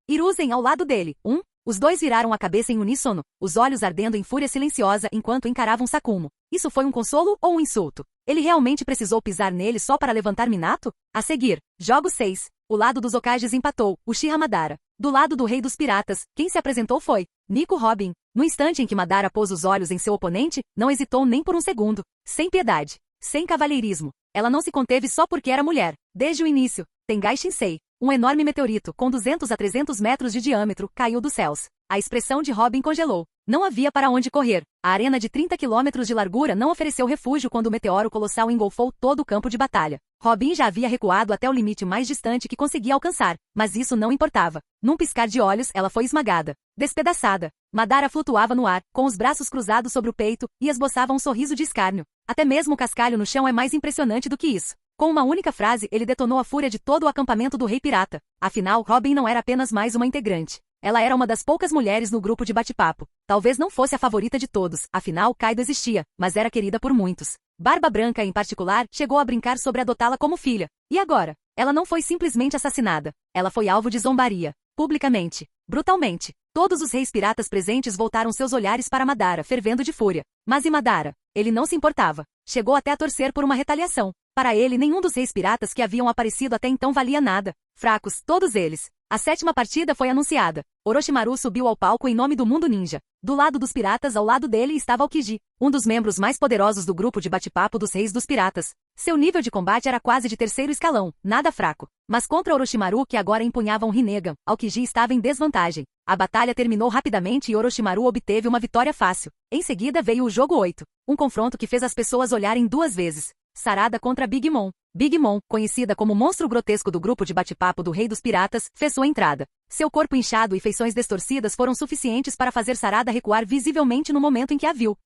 Hiruzen ao lado dele, Os dois viraram a cabeça em uníssono, os olhos ardendo em fúria silenciosa enquanto encaravam Sakumo. Isso foi um consolo ou um insulto? Ele realmente precisou pisar nele só para levantar Minato? A seguir, jogo 6. O lado dos Hokages empatou, Uchiha Madara. Do lado do rei dos piratas, quem se apresentou foi Nico Robin. No instante em que Madara pôs os olhos em seu oponente, não hesitou nem por um segundo. Sem piedade. Sem cavalheirismo. Ela não se conteve só porque era mulher. Desde o início, Tengai Shinsei. Um enorme meteorito, com 200 a 300 metros de diâmetro, caiu dos céus. A expressão de Robin congelou. Não havia para onde correr. A arena de 30 quilômetros de largura não ofereceu refúgio quando o meteoro colossal engolfou todo o campo de batalha. Robin já havia recuado até o limite mais distante que conseguia alcançar, mas isso não importava. Num piscar de olhos, ela foi esmagada, despedaçada. Madara flutuava no ar, com os braços cruzados sobre o peito, e esboçava um sorriso de escárnio. Até mesmo o cascalho no chão é mais impressionante do que isso. Com uma única frase, ele detonou a fúria de todo o acampamento do Rei Pirata. Afinal, Robin não era apenas mais uma integrante. Ela era uma das poucas mulheres no grupo de bate-papo. Talvez não fosse a favorita de todos, afinal Kaido existia, mas era querida por muitos. Barba Branca, em particular, chegou a brincar sobre adotá-la como filha. E agora? Ela não foi simplesmente assassinada. Ela foi alvo de zombaria. Publicamente. Brutalmente. Todos os reis piratas presentes voltaram seus olhares para Madara, fervendo de fúria. Mas e Madara? Ele não se importava. Chegou até a torcer por uma retaliação. Para ele, nenhum dos reis piratas que haviam aparecido até então valia nada. Fracos, todos eles. A 7ª partida foi anunciada. Orochimaru subiu ao palco em nome do mundo ninja. Do lado dos piratas, ao lado dele, estava Aokiji, um dos membros mais poderosos do grupo de bate-papo dos reis dos piratas. Seu nível de combate era quase de 3º escalão, nada fraco. Mas contra Orochimaru, que agora empunhava um Rinnegan, Aokiji estava em desvantagem. A batalha terminou rapidamente e Orochimaru obteve uma vitória fácil. Em seguida veio o jogo 8, um confronto que fez as pessoas olharem 2 vezes. Sarada contra Big Mom. Big Mom, conhecida como monstro grotesco do grupo de bate-papo do Rei dos Piratas, fez sua entrada. Seu corpo inchado e feições distorcidas foram suficientes para fazer Sarada recuar visivelmente no momento em que a viu.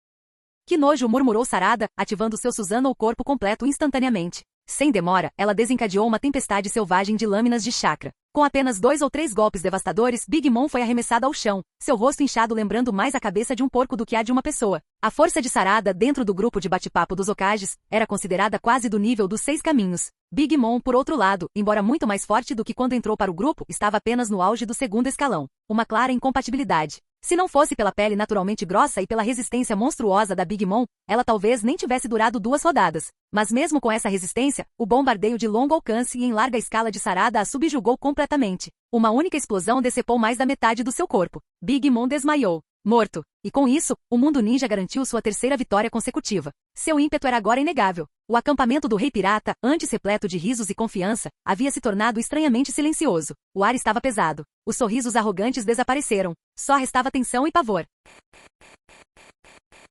Que nojo, murmurou Sarada, ativando seu Susanoo corpo completo instantaneamente. Sem demora, ela desencadeou uma tempestade selvagem de lâminas de chakra. Com apenas 2 ou 3 golpes devastadores, Big Mom foi arremessada ao chão, seu rosto inchado lembrando mais a cabeça de um porco do que a de uma pessoa. A força de Sarada dentro do grupo de bate-papo dos Hokages era considerada quase do nível dos 6 caminhos. Big Mom, por outro lado, embora muito mais forte do que quando entrou para o grupo, estava apenas no auge do 2º escalão. Uma clara incompatibilidade. Se não fosse pela pele naturalmente grossa e pela resistência monstruosa da Big Mom, ela talvez nem tivesse durado 2 rodadas. Mas mesmo com essa resistência, o bombardeio de longo alcance e em larga escala de Sarada a subjugou completamente. Uma única explosão decepou mais da metade do seu corpo. Big Mom desmaiou. Morto. E com isso, o mundo ninja garantiu sua 3ª vitória consecutiva. Seu ímpeto era agora inegável. O acampamento do Rei Pirata, antes repleto de risos e confiança, havia se tornado estranhamente silencioso. O ar estava pesado. Os sorrisos arrogantes desapareceram. Só restava tensão e pavor.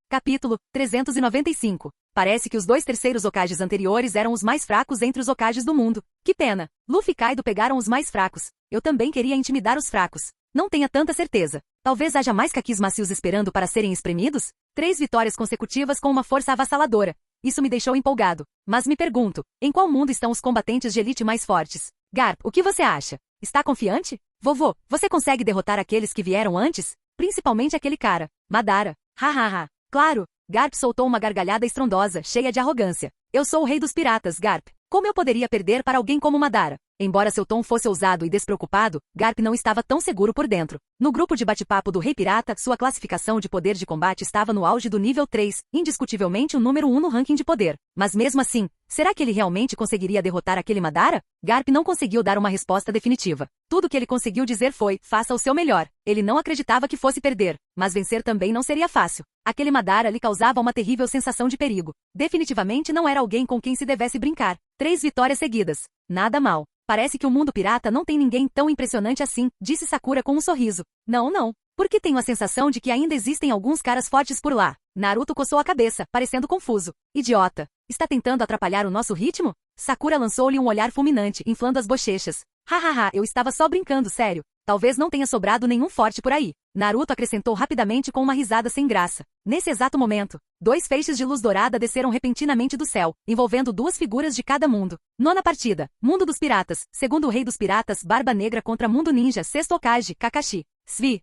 Capítulo 395. Parece que os 2 terceiros Hokages anteriores eram os mais fracos entre os Hokages do mundo. Que pena. Luffy e Kaido pegaram os mais fracos. Eu também queria intimidar os fracos. Não tenha tanta certeza. Talvez haja mais kakis macios esperando para serem espremidos? 3 vitórias consecutivas com uma força avassaladora. Isso me deixou empolgado. Mas me pergunto, em qual mundo estão os combatentes de elite mais fortes? Garp, o que você acha? Está confiante? Vovô, você consegue derrotar aqueles que vieram antes? Principalmente aquele cara, Madara. Hahaha. Claro. Garp soltou uma gargalhada estrondosa, cheia de arrogância. Eu sou o rei dos piratas, Garp. Como eu poderia perder para alguém como Madara? Embora seu tom fosse ousado e despreocupado, Garp não estava tão seguro por dentro. No grupo de bate-papo do Rei Pirata, sua classificação de poder de combate estava no auge do nível 3, indiscutivelmente o número 1 no ranking de poder. Mas mesmo assim, será que ele realmente conseguiria derrotar aquele Madara? Garp não conseguiu dar uma resposta definitiva. Tudo que ele conseguiu dizer foi, faça o seu melhor. Ele não acreditava que fosse perder, mas vencer também não seria fácil. Aquele Madara lhe causava uma terrível sensação de perigo. Definitivamente não era alguém com quem se devesse brincar. 3 vitórias seguidas. Nada mal. Parece que o mundo pirata não tem ninguém tão impressionante assim, disse Sakura com um sorriso. Não. Porque tenho a sensação de que ainda existem alguns caras fortes por lá. Naruto coçou a cabeça, parecendo confuso. Idiota. Está tentando atrapalhar o nosso ritmo? Sakura lançou-lhe um olhar fulminante, inflando as bochechas. Hahaha, eu estava só brincando, sério. Talvez não tenha sobrado nenhum forte por aí. Naruto acrescentou rapidamente com uma risada sem graça. Nesse exato momento, 2 feixes de luz dourada desceram repentinamente do céu, envolvendo 2 figuras de cada mundo. 9ª partida. Mundo dos Piratas. Segundo o Rei dos Piratas, Barba Negra contra Mundo Ninja, 6º Hokage, Kakashi. Svi.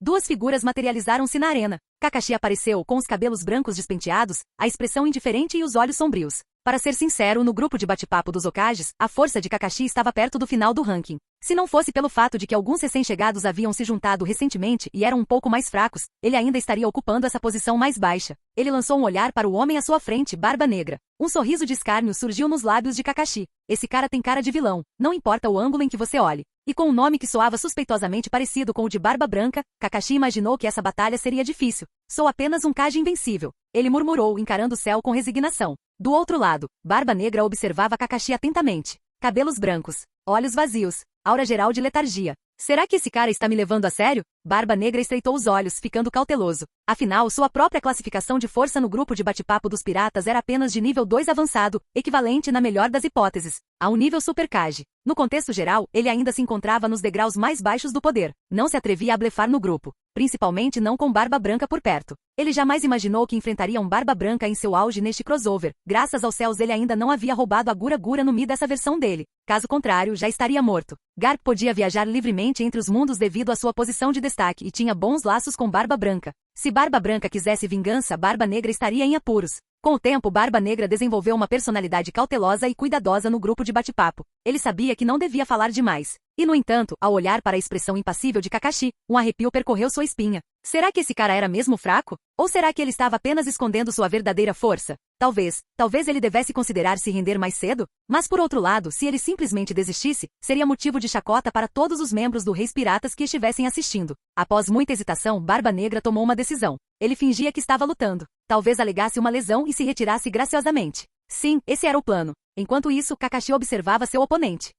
2 figuras materializaram-se na arena. Kakashi apareceu com os cabelos brancos despenteados, a expressão indiferente e os olhos sombrios. Para ser sincero, no grupo de bate-papo dos Hokages, a força de Kakashi estava perto do final do ranking. Se não fosse pelo fato de que alguns recém-chegados haviam se juntado recentemente e eram um pouco mais fracos, ele ainda estaria ocupando essa posição mais baixa. Ele lançou um olhar para o homem à sua frente, Barba Negra. Um sorriso de escárnio surgiu nos lábios de Kakashi. Esse cara tem cara de vilão, não importa o ângulo em que você olhe. E com um nome que soava suspeitosamente parecido com o de Barba Branca, Kakashi imaginou que essa batalha seria difícil. Sou apenas um Kage invencível. Ele murmurou, encarando o céu com resignação. Do outro lado, Barba Negra observava Kakashi atentamente. Cabelos brancos, olhos vazios, aura geral de letargia. Será que esse cara está me levando a sério? Barba Negra estreitou os olhos, ficando cauteloso. Afinal, sua própria classificação de força no grupo de bate-papo dos piratas era apenas de nível 2 avançado, equivalente na melhor das hipóteses, a um nível Super Kage. No contexto geral, ele ainda se encontrava nos degraus mais baixos do poder. Não se atrevia a blefar no grupo, principalmente não com Barba Branca por perto. Ele jamais imaginou que enfrentaria um Barba Branca em seu auge neste crossover. Graças aos céus ele ainda não havia roubado a Gura Gura no Mi dessa versão dele. Caso contrário, já estaria morto. Garp podia viajar livremente entre os mundos devido à sua posição de destaque e tinha bons laços com Barba Branca. Se Barba Branca quisesse vingança, Barba Negra estaria em apuros. Com o tempo, Barba Negra desenvolveu uma personalidade cautelosa e cuidadosa no grupo de bate-papo. Ele sabia que não devia falar demais. E, no entanto, ao olhar para a expressão impassível de Kakashi, um arrepio percorreu sua espinha. Será que esse cara era mesmo fraco? Ou será que ele estava apenas escondendo sua verdadeira força? Talvez ele devesse considerar se render mais cedo? Mas por outro lado, se ele simplesmente desistisse, seria motivo de chacota para todos os membros do Reis Piratas que estivessem assistindo. Após muita hesitação, Barba Negra tomou uma decisão. Ele fingia que estava lutando. Talvez alegasse uma lesão e se retirasse graciosamente. Sim, esse era o plano. Enquanto isso, Kakashi observava seu oponente.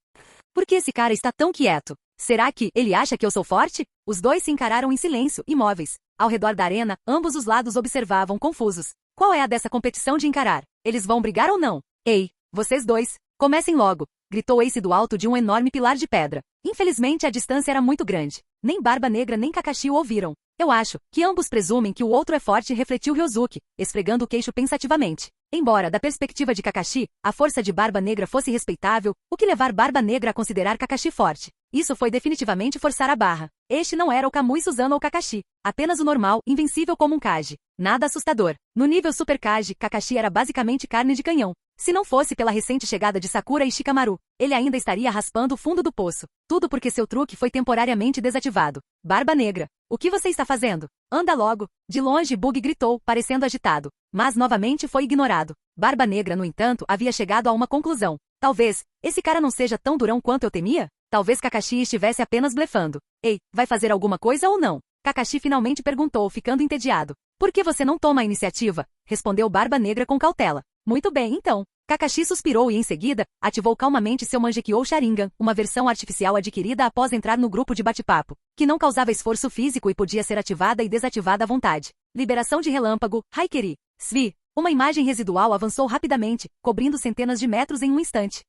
Por que esse cara está tão quieto? Será que ele acha que eu sou forte? Os dois se encararam em silêncio, imóveis. Ao redor da arena, ambos os lados observavam confusos. Qual é a dessa competição de encarar? Eles vão brigar ou não? Ei, vocês dois, comecem logo, gritou Ace do alto de um enorme pilar de pedra. Infelizmente a distância era muito grande. Nem Barba Negra nem Kakashi o ouviram. Eu acho que ambos presumem que o outro é forte, refletiu Ryozuki, esfregando o queixo pensativamente. Embora, da perspectiva de Kakashi, a força de Barba Negra fosse respeitável, o que levar Barba Negra a considerar Kakashi forte? Isso foi definitivamente forçar a barra. Este não era o Kamui Suzano ou Kakashi, apenas o normal, invencível como um Kage. Nada assustador. No nível Super Kage, Kakashi era basicamente carne de canhão. Se não fosse pela recente chegada de Sakura e Shikamaru, ele ainda estaria raspando o fundo do poço. Tudo porque seu truque foi temporariamente desativado. Barba Negra, o que você está fazendo? Anda logo. De longe, Bug gritou, parecendo agitado. Mas novamente foi ignorado. Barba Negra, no entanto, havia chegado a uma conclusão. Talvez, esse cara não seja tão durão quanto eu temia? Talvez Kakashi estivesse apenas blefando. Ei, vai fazer alguma coisa ou não? Kakashi finalmente perguntou, ficando entediado. Por que você não toma a iniciativa? Respondeu Barba Negra com cautela. Muito bem, então. Kakashi suspirou e, em seguida, ativou calmamente seu Mangekyou Sharingan, uma versão artificial adquirida após entrar no grupo de bate-papo, que não causava esforço físico e podia ser ativada e desativada à vontade. Liberação de relâmpago, Haikeri. Svi. Uma imagem residual avançou rapidamente, cobrindo centenas de metros em um instante.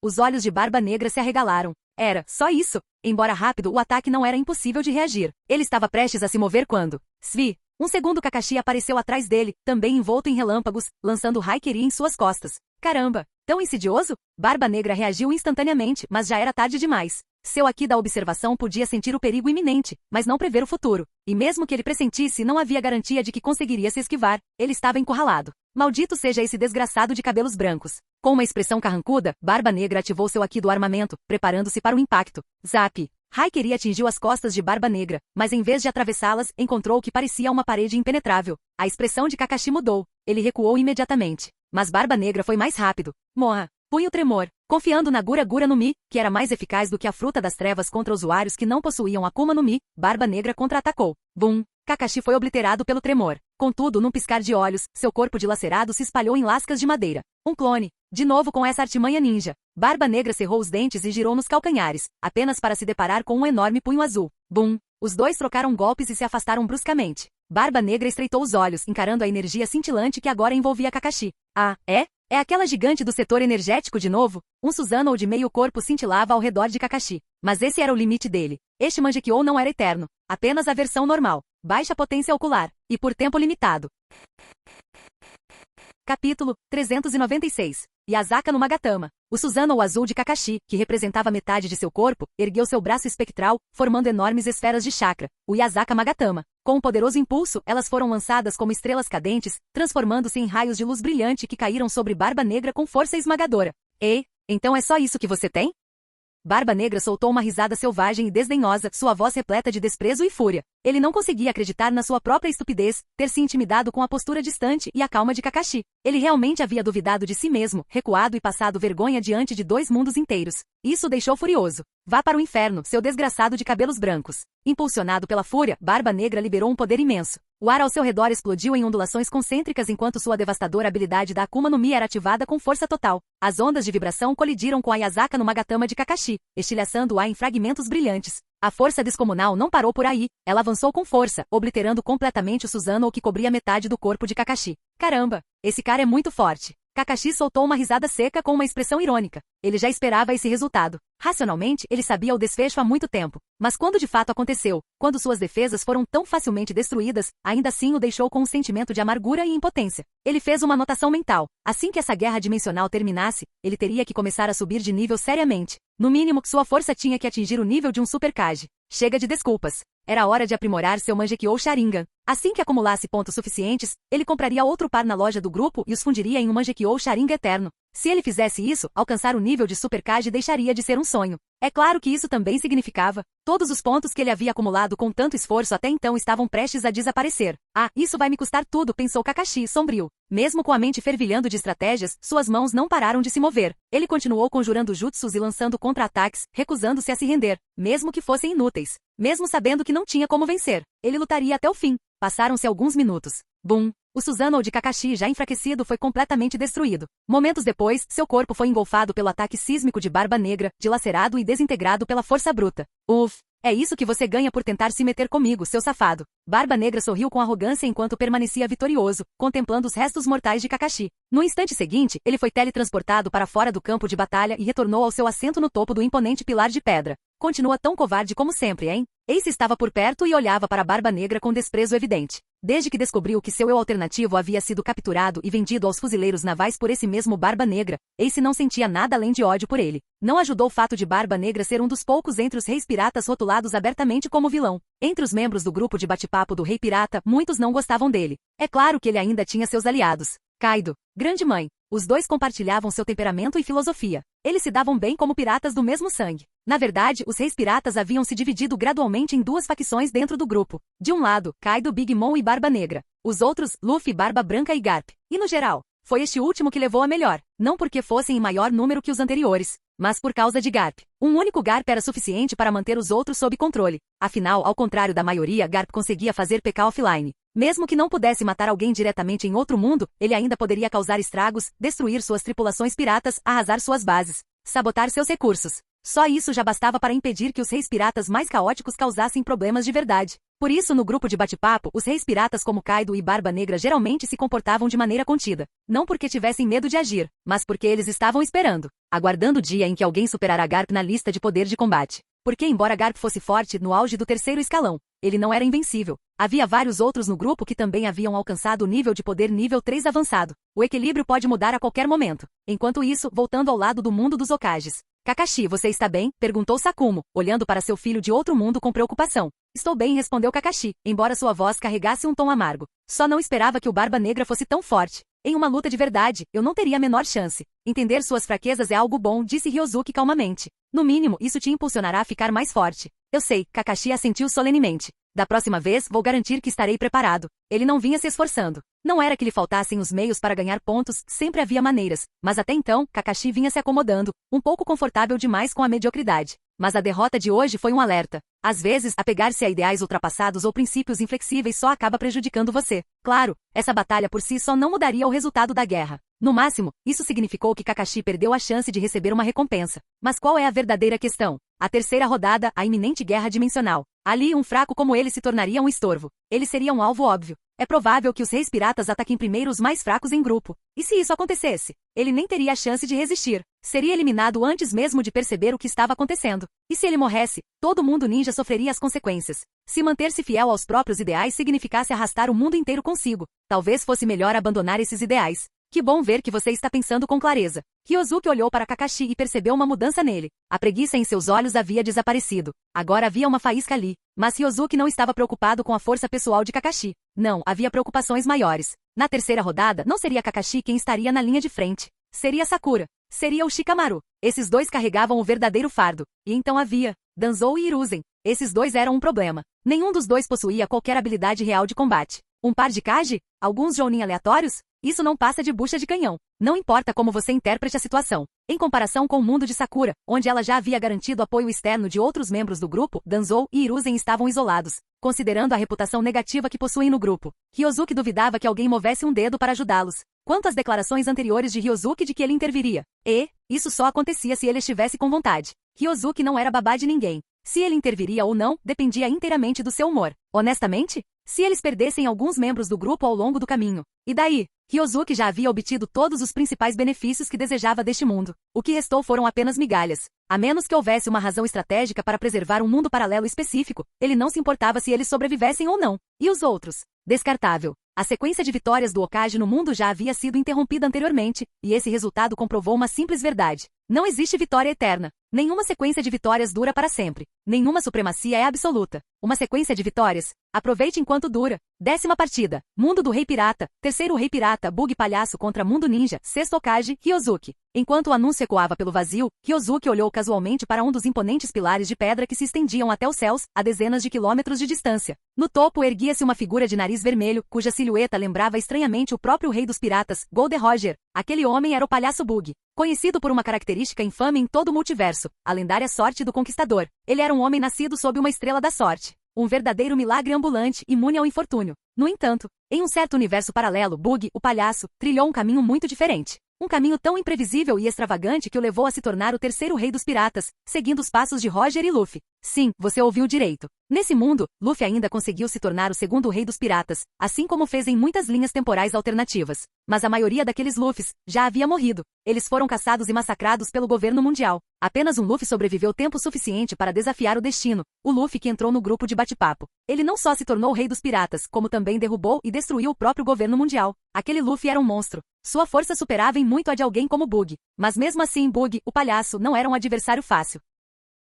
Os olhos de Barba Negra se arregalaram. Era só isso. Embora rápido, o ataque não era impossível de reagir. Ele estava prestes a se mover quando... Svi. Um segundo Kakashi apareceu atrás dele, também envolto em relâmpagos, lançando Haikeri em suas costas. Caramba! Tão insidioso? Barba Negra reagiu instantaneamente, mas já era tarde demais. Seu Haki da observação podia sentir o perigo iminente, mas não prever o futuro. E mesmo que ele pressentisse, não havia garantia de que conseguiria se esquivar. Ele estava encurralado. Maldito seja esse desgraçado de cabelos brancos. Com uma expressão carrancuda, Barba Negra ativou seu Haki do armamento, preparando-se para o impacto. Zap! Haikeri atingiu as costas de Barba Negra, mas em vez de atravessá-las, encontrou o que parecia uma parede impenetrável. A expressão de Kakashi mudou. Ele recuou imediatamente. Mas Barba Negra foi mais rápido. Morra! Punho tremor. Confiando na Gura Gura no Mi, que era mais eficaz do que a fruta das trevas contra usuários que não possuíam Akuma no Mi, Barba Negra contra-atacou. Bum! Kakashi foi obliterado pelo tremor. Contudo, num piscar de olhos, seu corpo dilacerado se espalhou em lascas de madeira. Um clone. De novo com essa artimanha ninja. Barba Negra cerrou os dentes e girou nos calcanhares, apenas para se deparar com um enorme punho azul. Bum! Os dois trocaram golpes e se afastaram bruscamente. Barba Negra estreitou os olhos, encarando a energia cintilante que agora envolvia Kakashi. Ah, é? É aquela gigante do setor energético de novo? Um Susanoo de meio corpo cintilava ao redor de Kakashi. Mas esse era o limite dele. Este Mangekyou não era eterno. Apenas a versão normal. Baixa potência ocular. E por tempo limitado. Capítulo 396. Yazaka no Magatama. O Susanoo azul de Kakashi, que representava metade de seu corpo, ergueu seu braço espectral, formando enormes esferas de chakra, o Yazaka Magatama. Com um poderoso impulso, elas foram lançadas como estrelas cadentes, transformando-se em raios de luz brilhante que caíram sobre Barba Negra com força esmagadora. Ei, então é só isso que você tem? Barba Negra soltou uma risada selvagem e desdenhosa, sua voz repleta de desprezo e fúria. Ele não conseguia acreditar na sua própria estupidez, ter se intimidado com a postura distante e a calma de Kakashi. Ele realmente havia duvidado de si mesmo, recuado e passado vergonha diante de dois mundos inteiros. Isso o deixou furioso. Vá para o inferno, seu desgraçado de cabelos brancos. Impulsionado pela fúria, Barba Negra liberou um poder imenso. O ar ao seu redor explodiu em ondulações concêntricas enquanto sua devastadora habilidade da Akuma no Mi era ativada com força total. As ondas de vibração colidiram com a Yazaka no Magatama de Kakashi, estilhaçando-a em fragmentos brilhantes. A força descomunal não parou por aí, ela avançou com força, obliterando completamente o Susanoo que cobria metade do corpo de Kakashi. Caramba, esse cara é muito forte. Kakashi soltou uma risada seca com uma expressão irônica. Ele já esperava esse resultado. Racionalmente, ele sabia o desfecho há muito tempo. Mas quando de fato aconteceu, quando suas defesas foram tão facilmente destruídas, ainda assim o deixou com um sentimento de amargura e impotência. Ele fez uma anotação mental. Assim que essa guerra dimensional terminasse, ele teria que começar a subir de nível seriamente. No mínimo, sua força tinha que atingir o nível de um Super Kage. Chega de desculpas. Era hora de aprimorar seu Mangekyou Sharingan. Assim que acumulasse pontos suficientes, ele compraria outro par na loja do grupo e os fundiria em um Mangekyou Sharingan eterno. Se ele fizesse isso, alcançar o nível de Super Kage deixaria de ser um sonho. É claro que isso também significava. Todos os pontos que ele havia acumulado com tanto esforço até então estavam prestes a desaparecer. Ah, isso vai me custar tudo, pensou Kakashi, sombrio. Mesmo com a mente fervilhando de estratégias, suas mãos não pararam de se mover. Ele continuou conjurando jutsus e lançando contra-ataques, recusando-se a se render, mesmo que fossem inúteis. Mesmo sabendo que não tinha como vencer, ele lutaria até o fim. Passaram-se alguns minutos. Bum! O Susanoo de Kakashi, já enfraquecido, foi completamente destruído. Momentos depois, seu corpo foi engolfado pelo ataque sísmico de Barba Negra, dilacerado e desintegrado pela força bruta. Uff! É isso que você ganha por tentar se meter comigo, seu safado. Barba Negra sorriu com arrogância enquanto permanecia vitorioso, contemplando os restos mortais de Kakashi. No instante seguinte, ele foi teletransportado para fora do campo de batalha e retornou ao seu assento no topo do imponente pilar de pedra. Continua tão covarde como sempre, hein? Ace estava por perto e olhava para Barba Negra com desprezo evidente. Desde que descobriu que seu eu alternativo havia sido capturado e vendido aos fuzileiros navais por esse mesmo Barba Negra, Ace não sentia nada além de ódio por ele. Não ajudou o fato de Barba Negra ser um dos poucos entre os reis piratas rotulados abertamente como vilão. Entre os membros do grupo de bate-papo do Rei Pirata, muitos não gostavam dele. É claro que ele ainda tinha seus aliados. Kaido, Grande Mãe. Os dois compartilhavam seu temperamento e filosofia. Eles se davam bem como piratas do mesmo sangue. Na verdade, os reis piratas haviam se dividido gradualmente em duas facções dentro do grupo. De um lado, Kaido, Big Mom e Barba Negra. Os outros, Luffy, Barba Branca e Garp. E no geral, foi este último que levou a melhor. Não porque fossem em maior número que os anteriores, mas por causa de Garp. Um único Garp era suficiente para manter os outros sob controle. Afinal, ao contrário da maioria, Garp conseguia fazer PK offline. Mesmo que não pudesse matar alguém diretamente em outro mundo, ele ainda poderia causar estragos, destruir suas tripulações piratas, arrasar suas bases, sabotar seus recursos. Só isso já bastava para impedir que os reis piratas mais caóticos causassem problemas de verdade. Por isso, no grupo de bate-papo, os reis piratas como Kaido e Barba Negra geralmente se comportavam de maneira contida. Não porque tivessem medo de agir, mas porque eles estavam esperando, aguardando o dia em que alguém superará Garp na lista de poder de combate. Porque embora Garp fosse forte no auge do terceiro escalão, ele não era invencível. Havia vários outros no grupo que também haviam alcançado o nível de poder nível 3 avançado. O equilíbrio pode mudar a qualquer momento. Enquanto isso, voltando ao lado do mundo dos Hokages. Kakashi, você está bem? Perguntou Sakumo, olhando para seu filho de outro mundo com preocupação. Estou bem, respondeu Kakashi, embora sua voz carregasse um tom amargo. Só não esperava que o Barba Negra fosse tão forte. Em uma luta de verdade, eu não teria a menor chance. Entender suas fraquezas é algo bom, disse Ryozuki calmamente. No mínimo, isso te impulsionará a ficar mais forte. Eu sei, Kakashi assentiu solenemente. Da próxima vez, vou garantir que estarei preparado. Ele não vinha se esforçando. Não era que lhe faltassem os meios para ganhar pontos, sempre havia maneiras. Mas até então, Kakashi vinha se acomodando, um pouco confortável demais com a mediocridade. Mas a derrota de hoje foi um alerta. Às vezes, apegar-se a ideais ultrapassados ou princípios inflexíveis só acaba prejudicando você. Claro, essa batalha por si só não mudaria o resultado da guerra. No máximo, isso significou que Kakashi perdeu a chance de receber uma recompensa. Mas qual é a verdadeira questão? A terceira rodada, a iminente guerra dimensional. Ali, um fraco como ele se tornaria um estorvo. Ele seria um alvo óbvio. É provável que os reis piratas ataquem primeiro os mais fracos em grupo. E se isso acontecesse? Ele nem teria a chance de resistir. Seria eliminado antes mesmo de perceber o que estava acontecendo. E se ele morresse, todo mundo ninja sofreria as consequências. Se manter-se fiel aos próprios ideais significasse arrastar o mundo inteiro consigo, talvez fosse melhor abandonar esses ideais. Que bom ver que você está pensando com clareza. Ryozuki olhou para Kakashi e percebeu uma mudança nele. A preguiça em seus olhos havia desaparecido. Agora havia uma faísca ali. Mas Ryozuki não estava preocupado com a força pessoal de Kakashi. Não, havia preocupações maiores. Na terceira rodada, não seria Kakashi quem estaria na linha de frente. Seria Sakura. Seria o Shikamaru. Esses dois carregavam o verdadeiro fardo. E então havia Danzou e Hiruzen. Esses dois eram um problema. Nenhum dos dois possuía qualquer habilidade real de combate. Um par de Kage? Alguns Jounin aleatórios? Isso não passa de bucha de canhão. Não importa como você interprete a situação. Em comparação com o mundo de Sakura, onde ela já havia garantido apoio externo de outros membros do grupo, Danzou e Hiruzen estavam isolados, considerando a reputação negativa que possuem no grupo. Ryozuki duvidava que alguém movesse um dedo para ajudá-los. Quanto às declarações anteriores de Ryozuki de que ele interviria? Isso só acontecia se ele estivesse com vontade. Ryozuki não era babá de ninguém. Se ele interviria ou não, dependia inteiramente do seu humor. Honestamente, se eles perdessem alguns membros do grupo ao longo do caminho. E daí? Ryosuke já havia obtido todos os principais benefícios que desejava deste mundo. O que restou foram apenas migalhas. A menos que houvesse uma razão estratégica para preservar um mundo paralelo específico, ele não se importava se eles sobrevivessem ou não. E os outros? Descartável. A sequência de vitórias do Hokage no mundo já havia sido interrompida anteriormente, e esse resultado comprovou uma simples verdade. Não existe vitória eterna. Nenhuma sequência de vitórias dura para sempre. Nenhuma supremacia é absoluta. Uma sequência de vitórias. Aproveite enquanto dura. 10ª partida. Mundo do Rei Pirata. 3º Rei Pirata. Bug Palhaço contra Mundo Ninja. 6º Hokage. Ryosuke. Enquanto o anúncio ecoava pelo vazio, Ryosuke olhou casualmente para um dos imponentes pilares de pedra que se estendiam até os céus, a dezenas de quilômetros de distância. No topo erguia-se uma figura de nariz vermelho, cuja silhueta lembrava estranhamente o próprio rei dos piratas, Gold Roger. Aquele homem era o Palhaço Bug. Conhecido por uma característica infame em todo o multiverso, a lendária sorte do conquistador. Ele era um homem nascido sob uma estrela da sorte. Um verdadeiro milagre ambulante, imune ao infortúnio. No entanto, em um certo universo paralelo, Bug, o palhaço, trilhou um caminho muito diferente. Um caminho tão imprevisível e extravagante que o levou a se tornar o 3º rei dos piratas, seguindo os passos de Roger e Luffy. Sim, você ouviu direito. Nesse mundo, Luffy ainda conseguiu se tornar o 2º rei dos piratas, assim como fez em muitas linhas temporais alternativas. Mas a maioria daqueles Luffys já havia morrido. Eles foram caçados e massacrados pelo governo mundial. Apenas um Luffy sobreviveu tempo suficiente para desafiar o destino, o Luffy que entrou no grupo de bate-papo. Ele não só se tornou o rei dos piratas, como também derrubou e destruiu o próprio governo mundial. Aquele Luffy era um monstro. Sua força superava em muito a de alguém como Bug. Mas mesmo assim Bug, o palhaço, não era um adversário fácil.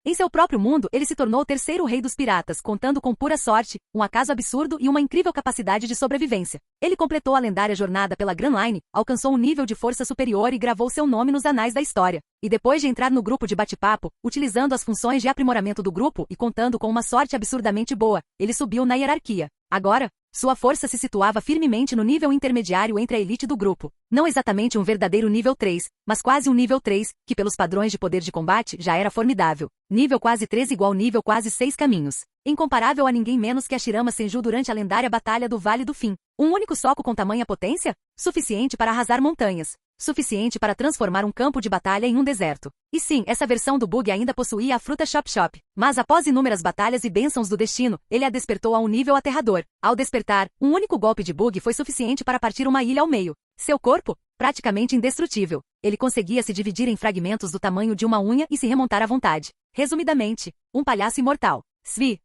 Em seu próprio mundo, ele se tornou o 3º rei dos piratas, contando com pura sorte, um acaso absurdo e uma incrível capacidade de sobrevivência. Ele completou a lendária jornada pela Grand Line, alcançou um nível de força superior e gravou seu nome nos anais da história. E depois de entrar no grupo de bate-papo, utilizando as funções de aprimoramento do grupo e contando com uma sorte absurdamente boa, ele subiu na hierarquia. Agora, sua força se situava firmemente no nível intermediário entre a elite do grupo. Não exatamente um verdadeiro nível 3, mas quase um nível 3, que pelos padrões de poder de combate já era formidável. Nível quase 3 igual nível quase 6 caminhos. Incomparável a ninguém menos que a Shirama Senju durante a lendária Batalha do Vale do Fim. Um único soco com tamanha potência? Suficiente para arrasar montanhas. Suficiente para transformar um campo de batalha em um deserto. E sim, essa versão do Bug ainda possuía a fruta Chop Chop. Mas após inúmeras batalhas e bênçãos do destino, ele a despertou a um nível aterrador. Ao despertar, um único golpe de Bug foi suficiente para partir uma ilha ao meio. Seu corpo, praticamente indestrutível. Ele conseguia se dividir em fragmentos do tamanho de uma unha e se remontar à vontade. Resumidamente, um palhaço imortal. Svi.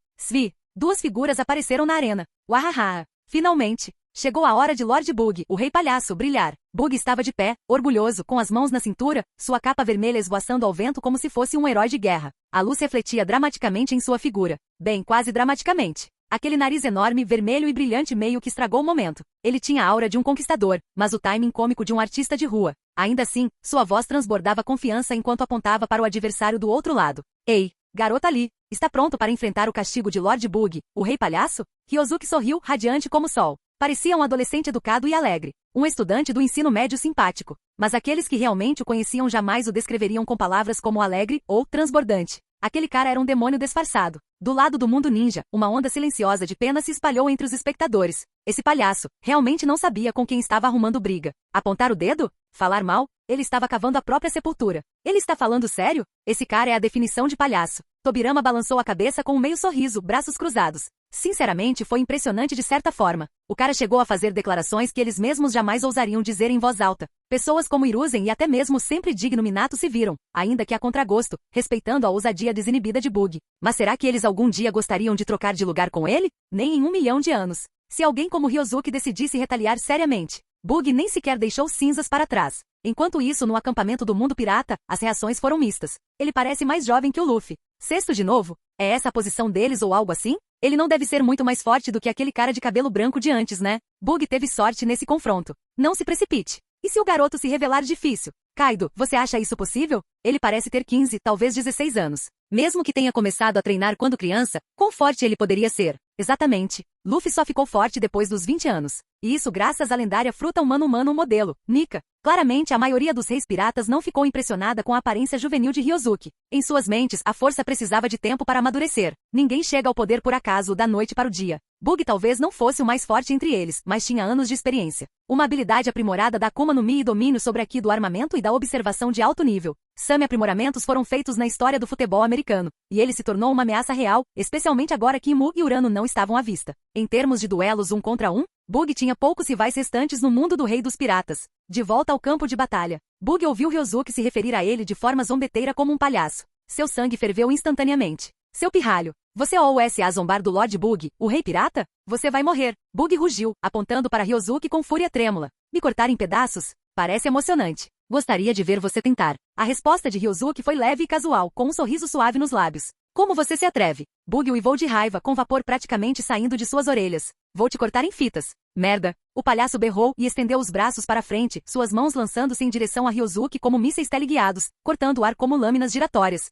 2 figuras apareceram na arena. Wahaha! Finalmente! Chegou a hora de Lord Bug, o rei palhaço, brilhar. Bug estava de pé, orgulhoso, com as mãos na cintura, sua capa vermelha esvoaçando ao vento como se fosse um herói de guerra. A luz refletia dramaticamente em sua figura. Bem, quase dramaticamente. Aquele nariz enorme, vermelho e brilhante meio que estragou o momento. Ele tinha a aura de um conquistador, mas o timing cômico de um artista de rua. Ainda assim, sua voz transbordava confiança enquanto apontava para o adversário do outro lado. Ei, garota ali, está pronto para enfrentar o castigo de Lord Bug, o rei palhaço? Ryosuke sorriu, radiante como o sol. Parecia um adolescente educado e alegre. Um estudante do ensino médio simpático. Mas aqueles que realmente o conheciam jamais o descreveriam com palavras como alegre ou transbordante. Aquele cara era um demônio disfarçado. Do lado do mundo ninja, uma onda silenciosa de pena se espalhou entre os espectadores. Esse palhaço realmente não sabia com quem estava arrumando briga. Apontar o dedo? Falar mal? Ele estava cavando a própria sepultura. Ele está falando sério? Esse cara é a definição de palhaço. Tobirama balançou a cabeça com um meio sorriso, braços cruzados. Sinceramente, foi impressionante de certa forma. O cara chegou a fazer declarações que eles mesmos jamais ousariam dizer em voz alta. Pessoas como Hiruzen e até mesmo o sempre digno Minato se viram, ainda que a contragosto, respeitando a ousadia desinibida de Bug. Mas será que eles algum dia gostariam de trocar de lugar com ele? Nem em 1 milhão de anos. Se alguém como Ryosuke decidisse retaliar seriamente, Bug nem sequer deixou cinzas para trás. Enquanto isso, no acampamento do mundo pirata, as reações foram mistas. Ele parece mais jovem que o Luffy. Sexto de novo? É essa a posição deles ou algo assim? Ele não deve ser muito mais forte do que aquele cara de cabelo branco de antes, né? Bug teve sorte nesse confronto. Não se precipite. E se o garoto se revelar difícil? Kaido, você acha isso possível? Ele parece ter 15, talvez 16 anos. Mesmo que tenha começado a treinar quando criança, quão forte ele poderia ser? Exatamente. Luffy só ficou forte depois dos 20 anos. E isso graças à lendária fruta humano-humano modelo, Nika. Claramente, a maioria dos reis piratas não ficou impressionada com a aparência juvenil de Ryozuki. Em suas mentes, a força precisava de tempo para amadurecer. Ninguém chega ao poder por acaso, da noite para o dia. Bug talvez não fosse o mais forte entre eles, mas tinha anos de experiência. Uma habilidade aprimorada da Akuma no Mi e domínio sobre a Ki do armamento e da observação de alto nível. Aprimoramentos foram feitos na história do futebol americano, e ele se tornou uma ameaça real, especialmente agora que Imu e Urano não estavam à vista. Em termos de duelos 1 contra 1, Bug tinha poucos rivais restantes no mundo do Rei dos Piratas. De volta ao campo de batalha, Bug ouviu Ryozuki se referir a ele de forma zombeteira como um palhaço. Seu sangue ferveu instantaneamente. Seu pirralho, você ousa zombar do Lord Bug, o Rei Pirata? Você vai morrer. Bug rugiu, apontando para Ryozuki com fúria trêmula. Me cortar em pedaços? Parece emocionante. Gostaria de ver você tentar. A resposta de Ryozuki foi leve e casual, com um sorriso suave nos lábios. Como você se atreve? Bug uivou de raiva, com vapor praticamente saindo de suas orelhas. Vou te cortar em fitas. Merda. O palhaço berrou e estendeu os braços para frente, suas mãos lançando-se em direção a Ryozuki como mísseis teleguiados, cortando o ar como lâminas giratórias.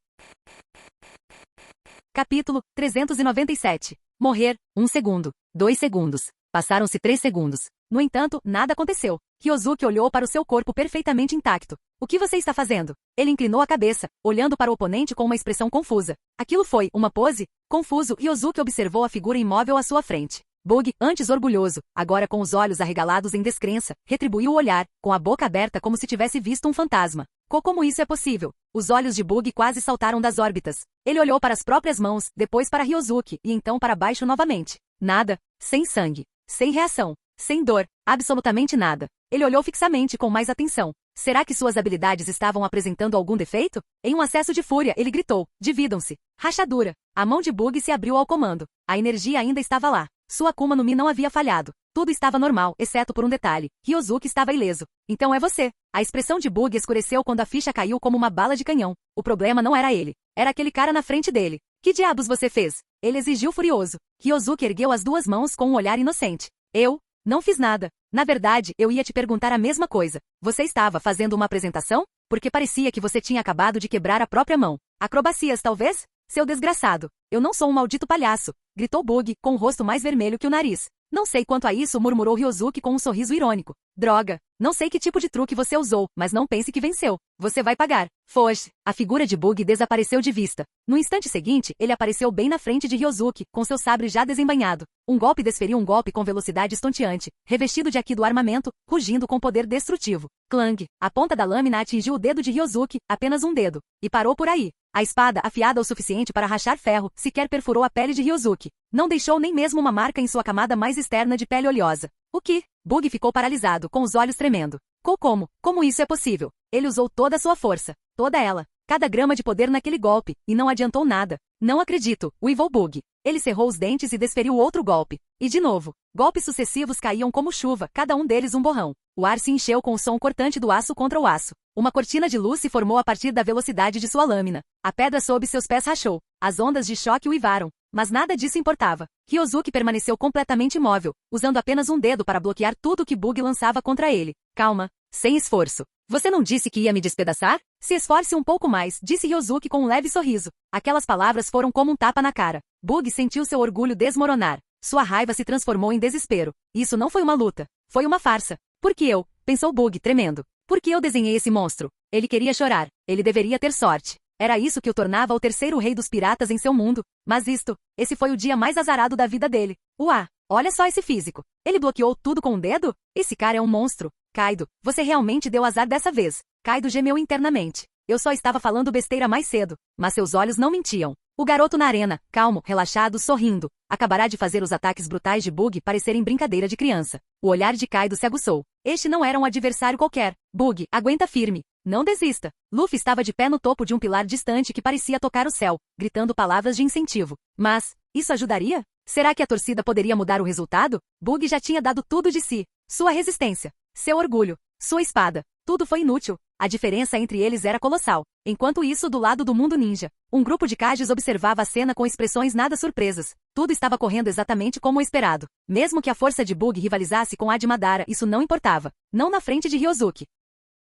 Capítulo 397. Morrer. 1 segundo. 2 segundos. Passaram-se 3 segundos. No entanto, nada aconteceu. Ryozuki olhou para o seu corpo perfeitamente intacto. O que você está fazendo? Ele inclinou a cabeça, olhando para o oponente com uma expressão confusa. Aquilo foi uma pose? Confuso, Ryozuki observou a figura imóvel à sua frente. Bug, antes orgulhoso, agora com os olhos arregalados em descrença, retribuiu o olhar, com a boca aberta como se tivesse visto um fantasma. Como isso é possível? Os olhos de Bug quase saltaram das órbitas. Ele olhou para as próprias mãos, depois para Ryozuki, e então para baixo novamente. Nada. Sem sangue. Sem reação. Sem dor. Absolutamente nada. Ele olhou fixamente com mais atenção. Será que suas habilidades estavam apresentando algum defeito? Em um acesso de fúria, ele gritou. Dividam-se. Rachadura. A mão de Bug se abriu ao comando. A energia ainda estava lá. Sua Akuma no Mi não havia falhado. Tudo estava normal, exceto por um detalhe. Ryozuki estava ileso. Então é você. A expressão de Bug escureceu quando a ficha caiu como uma bala de canhão. O problema não era ele. Era aquele cara na frente dele. Que diabos você fez? Ele exigiu furioso. Ryozuki ergueu as duas mãos com um olhar inocente. Eu? Não fiz nada. Na verdade, eu ia te perguntar a mesma coisa. Você estava fazendo uma apresentação? Porque parecia que você tinha acabado de quebrar a própria mão. Acrobacias, talvez? Seu desgraçado. Eu não sou um maldito palhaço. Gritou Bug, com o rosto mais vermelho que o nariz. Não sei quanto a isso, murmurou Ryozuki com um sorriso irônico. Droga. Não sei que tipo de truque você usou, mas não pense que venceu. Você vai pagar. Foge. A figura de Bug desapareceu de vista. No instante seguinte, ele apareceu bem na frente de Ryozuki, com seu sabre já desembainhado. Um golpe desferiu um golpe com velocidade estonteante, revestido de Ki do armamento, rugindo com poder destrutivo. Clang. A ponta da lâmina atingiu o dedo de Ryozuki, apenas um dedo. E parou por aí. A espada, afiada o suficiente para rachar ferro, sequer perfurou a pele de Ryozuki. Não deixou nem mesmo uma marca em sua camada mais externa de pele oleosa. O que? Bug ficou paralisado, com os olhos tremendo. Como isso é possível? Ele usou toda a sua força. Toda ela. Cada grama de poder naquele golpe, e não adiantou nada. Não acredito, uivou Bug. Ele cerrou os dentes e desferiu outro golpe. E de novo. Golpes sucessivos caíam como chuva, cada um deles um borrão. O ar se encheu com o som cortante do aço contra o aço. Uma cortina de luz se formou a partir da velocidade de sua lâmina. A pedra sob seus pés rachou. As ondas de choque uivaram. Mas nada disso importava. Ryozuki permaneceu completamente imóvel, usando apenas um dedo para bloquear tudo que Bug lançava contra ele. Calma. Sem esforço. Você não disse que ia me despedaçar? Se esforce um pouco mais, disse Ryozuki com um leve sorriso. Aquelas palavras foram como um tapa na cara. Bug sentiu seu orgulho desmoronar. Sua raiva se transformou em desespero. Isso não foi uma luta. Foi uma farsa. Por que eu? Pensou Bug, tremendo. Por que eu desenhei esse monstro? Ele queria chorar. Ele deveria ter sorte. Era isso que o tornava o terceiro rei dos piratas em seu mundo. Mas esse foi o dia mais azarado da vida dele. Uá, olha só esse físico. Ele bloqueou tudo com um dedo? Esse cara é um monstro. Kaido, você realmente deu azar dessa vez. Kaido gemeu internamente. Eu só estava falando besteira mais cedo. Mas seus olhos não mentiam. O garoto na arena, calmo, relaxado, sorrindo, acabará de fazer os ataques brutais de Bug parecerem brincadeira de criança. O olhar de Kaido se aguçou. Este não era um adversário qualquer. Bug, aguenta firme. Não desista. Luffy estava de pé no topo de um pilar distante que parecia tocar o céu, gritando palavras de incentivo. Mas, isso ajudaria? Será que a torcida poderia mudar o resultado? Bug já tinha dado tudo de si. Sua resistência. Seu orgulho. Sua espada. Tudo foi inútil. A diferença entre eles era colossal. Enquanto isso, do lado do mundo ninja, um grupo de Kages observava a cena com expressões nada surpresas. Tudo estava correndo exatamente como o esperado. Mesmo que a força de Bug rivalizasse com a de Madara, isso não importava. Não na frente de Ryozuki.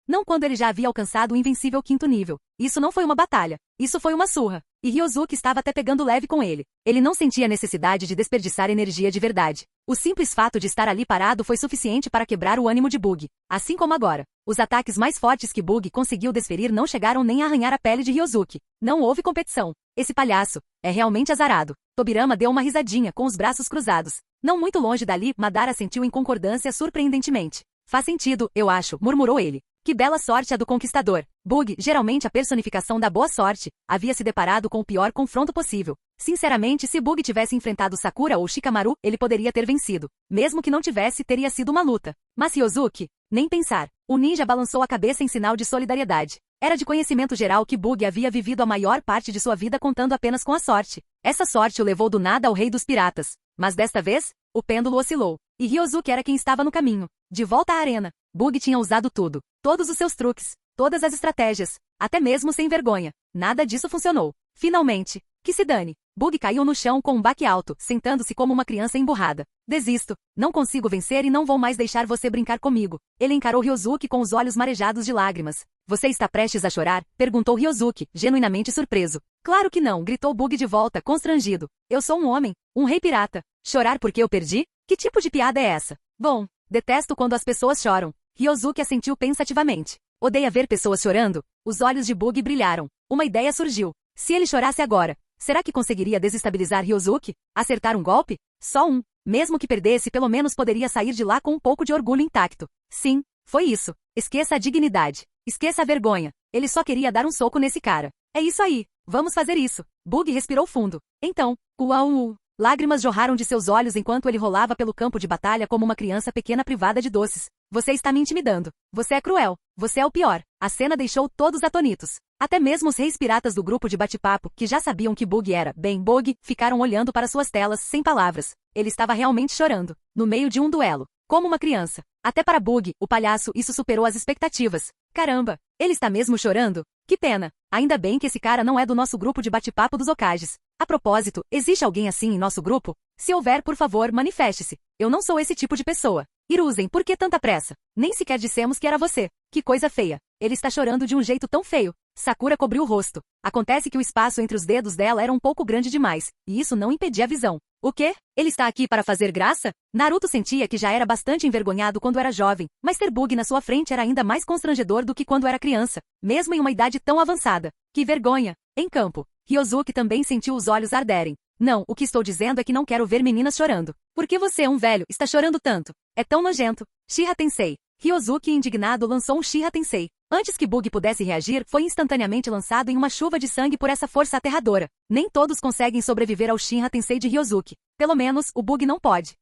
Não quando ele já havia alcançado o invencível 5º nível. Isso não foi uma batalha. Isso foi uma surra. E Ryozuki estava até pegando leve com ele. Ele não sentia necessidade de desperdiçar energia de verdade. O simples fato de estar ali parado foi suficiente para quebrar o ânimo de Bug. Assim como agora. Os ataques mais fortes que Bug conseguiu desferir não chegaram nem a arranhar a pele de Ryozuki. Não houve competição. Esse palhaço é realmente azarado. Tobirama deu uma risadinha com os braços cruzados. Não muito longe dali, Madara sentiu em concordância surpreendentemente. Faz sentido, eu acho, murmurou ele. Que bela sorte a do conquistador. Bug, geralmente a personificação da boa sorte, havia se deparado com o pior confronto possível. Sinceramente, se Bug tivesse enfrentado Sakura ou Shikamaru, ele poderia ter vencido. Mesmo que não tivesse, teria sido uma luta. Mas Ryozuki? Nem pensar. O ninja balançou a cabeça em sinal de solidariedade. Era de conhecimento geral que Bug havia vivido a maior parte de sua vida contando apenas com a sorte. Essa sorte o levou do nada ao rei dos piratas. Mas desta vez, o pêndulo oscilou. E Ryozuki era quem estava no caminho. De volta à arena, Bug tinha usado tudo. Todos os seus truques. Todas as estratégias. Até mesmo sem vergonha. Nada disso funcionou. Finalmente. Que se dane. Bug caiu no chão com um baque alto, sentando-se como uma criança emburrada. Desisto. Não consigo vencer e não vou mais deixar você brincar comigo. Ele encarou Ryozuki com os olhos marejados de lágrimas. Você está prestes a chorar? Perguntou Ryozuki, genuinamente surpreso. Claro que não, gritou Bug de volta, constrangido. Eu sou um homem, um rei pirata. Chorar porque eu perdi? Que tipo de piada é essa? Bom, detesto quando as pessoas choram. Ryozuki assentiu pensativamente. Odeia ver pessoas chorando? Os olhos de Bug brilharam. Uma ideia surgiu. Se ele chorasse agora, será que conseguiria desestabilizar Ryozuki? Acertar um golpe? Só um. Mesmo que perdesse, pelo menos poderia sair de lá com um pouco de orgulho intacto. Sim, foi isso. Esqueça a dignidade. Esqueça a vergonha. Ele só queria dar um soco nesse cara. É isso aí. Vamos fazer isso. Bug respirou fundo. Então, uau! Lágrimas jorraram de seus olhos enquanto ele rolava pelo campo de batalha como uma criança pequena privada de doces. Você está me intimidando. Você é cruel. Você é o pior. A cena deixou todos atonitos. Até mesmo os reis piratas do grupo de bate-papo, que já sabiam que Bug era bem Bug, ficaram olhando para suas telas, sem palavras. Ele estava realmente chorando. No meio de um duelo. Como uma criança. Até para Bug, o palhaço, isso superou as expectativas. Caramba, ele está mesmo chorando? Que pena. Ainda bem que esse cara não é do nosso grupo de bate-papo dos Hokages. A propósito, existe alguém assim em nosso grupo? Se houver, por favor, manifeste-se. Eu não sou esse tipo de pessoa. Hiruzen, por que tanta pressa? Nem sequer dissemos que era você. Que coisa feia. Ele está chorando de um jeito tão feio. Sakura cobriu o rosto. Acontece que o espaço entre os dedos dela era um pouco grande demais, e isso não impedia a visão. O quê? Ele está aqui para fazer graça? Naruto sentia que já era bastante envergonhado quando era jovem, mas ter Bug na sua frente era ainda mais constrangedor do que quando era criança, mesmo em uma idade tão avançada. Que vergonha! Em campo, Ryozuki também sentiu os olhos arderem. Não, o que estou dizendo é que não quero ver meninas chorando. Por que você, um velho, está chorando tanto? É tão nojento. Shiha Tensei. Ryozuki, indignado, lançou um Shiha Tensei. Antes que Bug pudesse reagir, foi instantaneamente lançado em uma chuva de sangue por essa força aterradora. Nem todos conseguem sobreviver ao Shiha Tensei de Ryozuki. Pelo menos, o Bug não pode.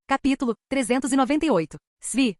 Capítulo 398. Svi.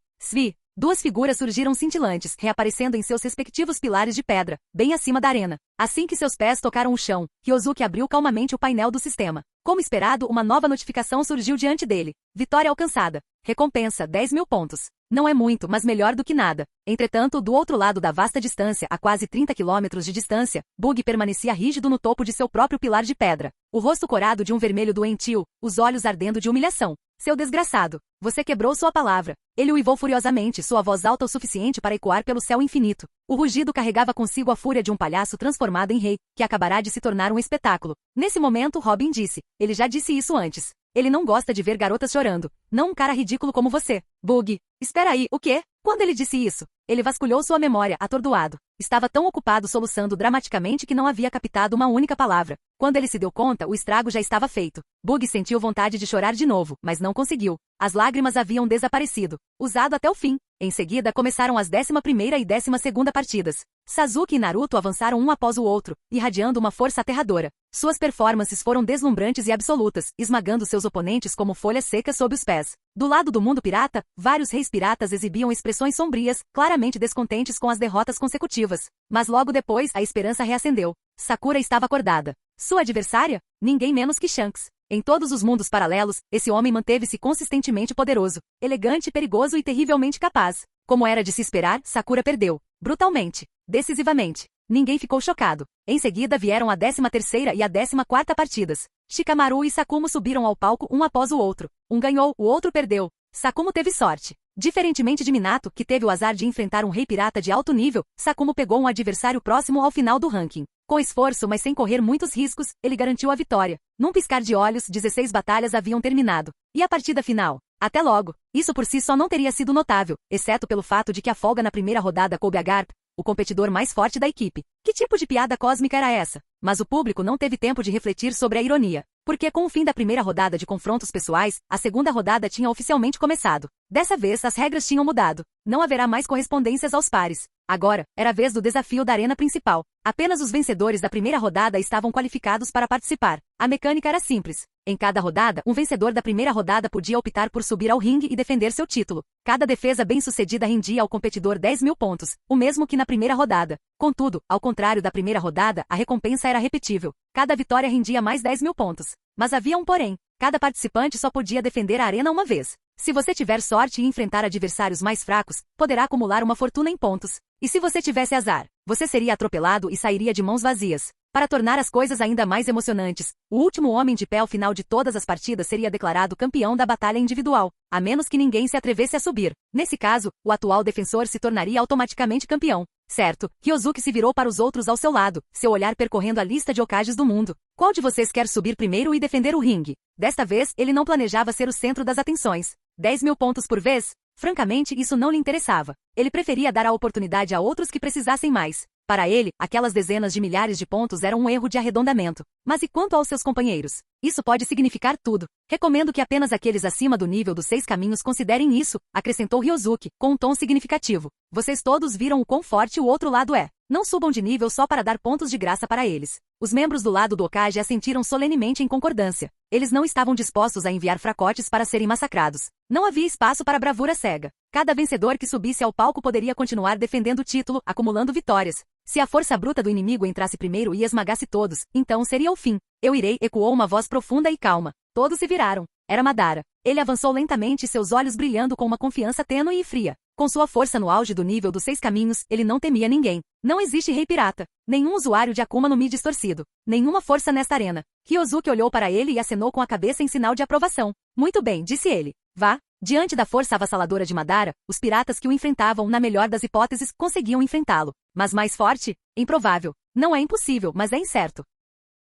Duas figuras surgiram cintilantes, reaparecendo em seus respectivos pilares de pedra, bem acima da arena. Assim que seus pés tocaram o chão, Ryozuki abriu calmamente o painel do sistema. Como esperado, uma nova notificação surgiu diante dele. Vitória alcançada. Recompensa, 10.000 pontos. Não é muito, mas melhor do que nada. Entretanto, do outro lado da vasta distância, a quase 30 quilômetros de distância, Bug permanecia rígido no topo de seu próprio pilar de pedra. O rosto corado de um vermelho doentio, os olhos ardendo de humilhação. Seu desgraçado, você quebrou sua palavra. Ele uivou furiosamente, sua voz alta o suficiente para ecoar pelo céu infinito. O rugido carregava consigo a fúria de um palhaço transformado em rei, que acabará de se tornar um espetáculo. Nesse momento, Robin disse. Ele já disse isso antes. Ele não gosta de ver garotas chorando. Não um cara ridículo como você. Bug. Espera aí, o quê? Quando ele disse isso, ele vasculhou sua memória, atordoado. Estava tão ocupado soluçando dramaticamente que não havia captado uma única palavra. Quando ele se deu conta, o estrago já estava feito. Bug sentiu vontade de chorar de novo, mas não conseguiu. As lágrimas haviam desaparecido. Usado até o fim. Em seguida começaram as 11ª e 12ª partidas. Sasuke e Naruto avançaram um após o outro, irradiando uma força aterradora. Suas performances foram deslumbrantes e absolutas, esmagando seus oponentes como folhas secas sob os pés. Do lado do mundo pirata, vários reis piratas exibiam expressões sombrias, claramente descontentes com as derrotas consecutivas. Mas logo depois, a esperança reacendeu. Sakura estava acordada. Sua adversária? Ninguém menos que Shanks. Em todos os mundos paralelos, esse homem manteve-se consistentemente poderoso, elegante, perigoso e terrivelmente capaz. Como era de se esperar, Sakura perdeu. Brutalmente. Decisivamente. Ninguém ficou chocado. Em seguida vieram a 13ª e a 14ª partidas. Shikamaru e Sakumo subiram ao palco um após o outro. Um ganhou, o outro perdeu. Sakumo teve sorte. Diferentemente de Minato, que teve o azar de enfrentar um rei pirata de alto nível, Sakumo pegou um adversário próximo ao final do ranking. Com esforço, mas sem correr muitos riscos, ele garantiu a vitória. Num piscar de olhos, 16 batalhas haviam terminado. E a partida final? Até logo. Isso por si só não teria sido notável, exceto pelo fato de que a folga na primeira rodada coube a Garp, o competidor mais forte da equipe. Que tipo de piada cósmica era essa? Mas o público não teve tempo de refletir sobre a ironia. Porque com o fim da primeira rodada de confrontos pessoais, a segunda rodada tinha oficialmente começado. Dessa vez, as regras tinham mudado. Não haverá mais correspondências aos pares. Agora, era a vez do desafio da arena principal. Apenas os vencedores da primeira rodada estavam qualificados para participar. A mecânica era simples. Em cada rodada, um vencedor da primeira rodada podia optar por subir ao ringue e defender seu título. Cada defesa bem-sucedida rendia ao competidor 10.000 pontos, o mesmo que na primeira rodada. Contudo, ao contrário da primeira rodada, a recompensa era repetível. Cada vitória rendia mais 10.000 pontos. Mas havia um porém. Cada participante só podia defender a arena uma vez. Se você tiver sorte e enfrentar adversários mais fracos, poderá acumular uma fortuna em pontos. E se você tivesse azar, você seria atropelado e sairia de mãos vazias. Para tornar as coisas ainda mais emocionantes, o último homem de pé ao final de todas as partidas seria declarado campeão da batalha individual, a menos que ninguém se atrevesse a subir. Nesse caso, o atual defensor se tornaria automaticamente campeão. Certo, Ryosuke se virou para os outros ao seu lado, seu olhar percorrendo a lista de Hokages do mundo. Qual de vocês quer subir primeiro e defender o ringue? Desta vez, ele não planejava ser o centro das atenções. 10.000 pontos por vez? Francamente, isso não lhe interessava. Ele preferia dar a oportunidade a outros que precisassem mais. Para ele, aquelas dezenas de milhares de pontos eram um erro de arredondamento. Mas e quanto aos seus companheiros? Isso pode significar tudo. Recomendo que apenas aqueles acima do nível dos 6 caminhos considerem isso, acrescentou Ryosuke, com um tom significativo. Vocês todos viram o quão forte o outro lado é. Não subam de nível só para dar pontos de graça para eles. Os membros do lado do Hokage assentiram solenemente em concordância. Eles não estavam dispostos a enviar fracotes para serem massacrados. Não havia espaço para bravura cega. Cada vencedor que subisse ao palco poderia continuar defendendo o título, acumulando vitórias. Se a força bruta do inimigo entrasse primeiro e esmagasse todos, então seria o fim. Eu irei, ecoou uma voz profunda e calma. Todos se viraram. Era Madara. Ele avançou lentamente, seus olhos brilhando com uma confiança tênue e fria. Com sua força no auge do nível dos 6 caminhos, ele não temia ninguém. Não existe rei pirata. Nenhum usuário de Akuma no Mi distorcido. Nenhuma força nesta arena. Ryosuke olhou para ele e acenou com a cabeça em sinal de aprovação. Muito bem, disse ele. Vá. Diante da força avassaladora de Madara, os piratas que o enfrentavam, na melhor das hipóteses, conseguiam enfrentá-lo. Mas mais forte? Improvável. Não é impossível, mas é incerto.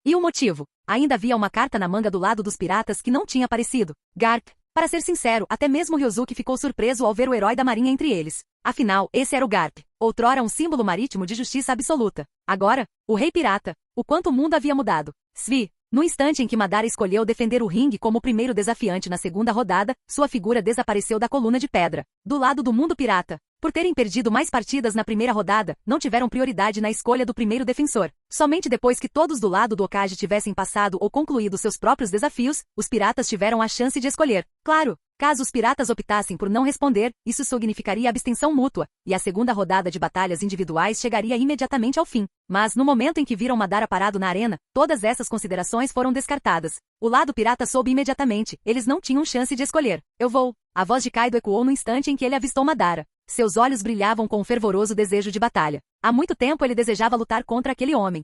E o motivo? Ainda havia uma carta na manga do lado dos piratas que não tinha aparecido. Garp. Para ser sincero, até mesmo Ryosuke ficou surpreso ao ver o herói da marinha entre eles. Afinal, esse era o Garp. Outrora um símbolo marítimo de justiça absoluta. Agora, o rei pirata. O quanto o mundo havia mudado. Svi. No instante em que Madara escolheu defender o ringue como o primeiro desafiante na segunda rodada, sua figura desapareceu da coluna de pedra. Do lado do mundo pirata. Por terem perdido mais partidas na primeira rodada, não tiveram prioridade na escolha do primeiro defensor. Somente depois que todos do lado do Hokage tivessem passado ou concluído seus próprios desafios, os piratas tiveram a chance de escolher. Claro, caso os piratas optassem por não responder, isso significaria abstenção mútua, e a segunda rodada de batalhas individuais chegaria imediatamente ao fim. Mas no momento em que viram Madara parado na arena, todas essas considerações foram descartadas. O lado pirata soube imediatamente, eles não tinham chance de escolher. Eu vou. A voz de Kaido ecoou no instante em que ele avistou Madara. Seus olhos brilhavam com um fervoroso desejo de batalha. Há muito tempo ele desejava lutar contra aquele homem.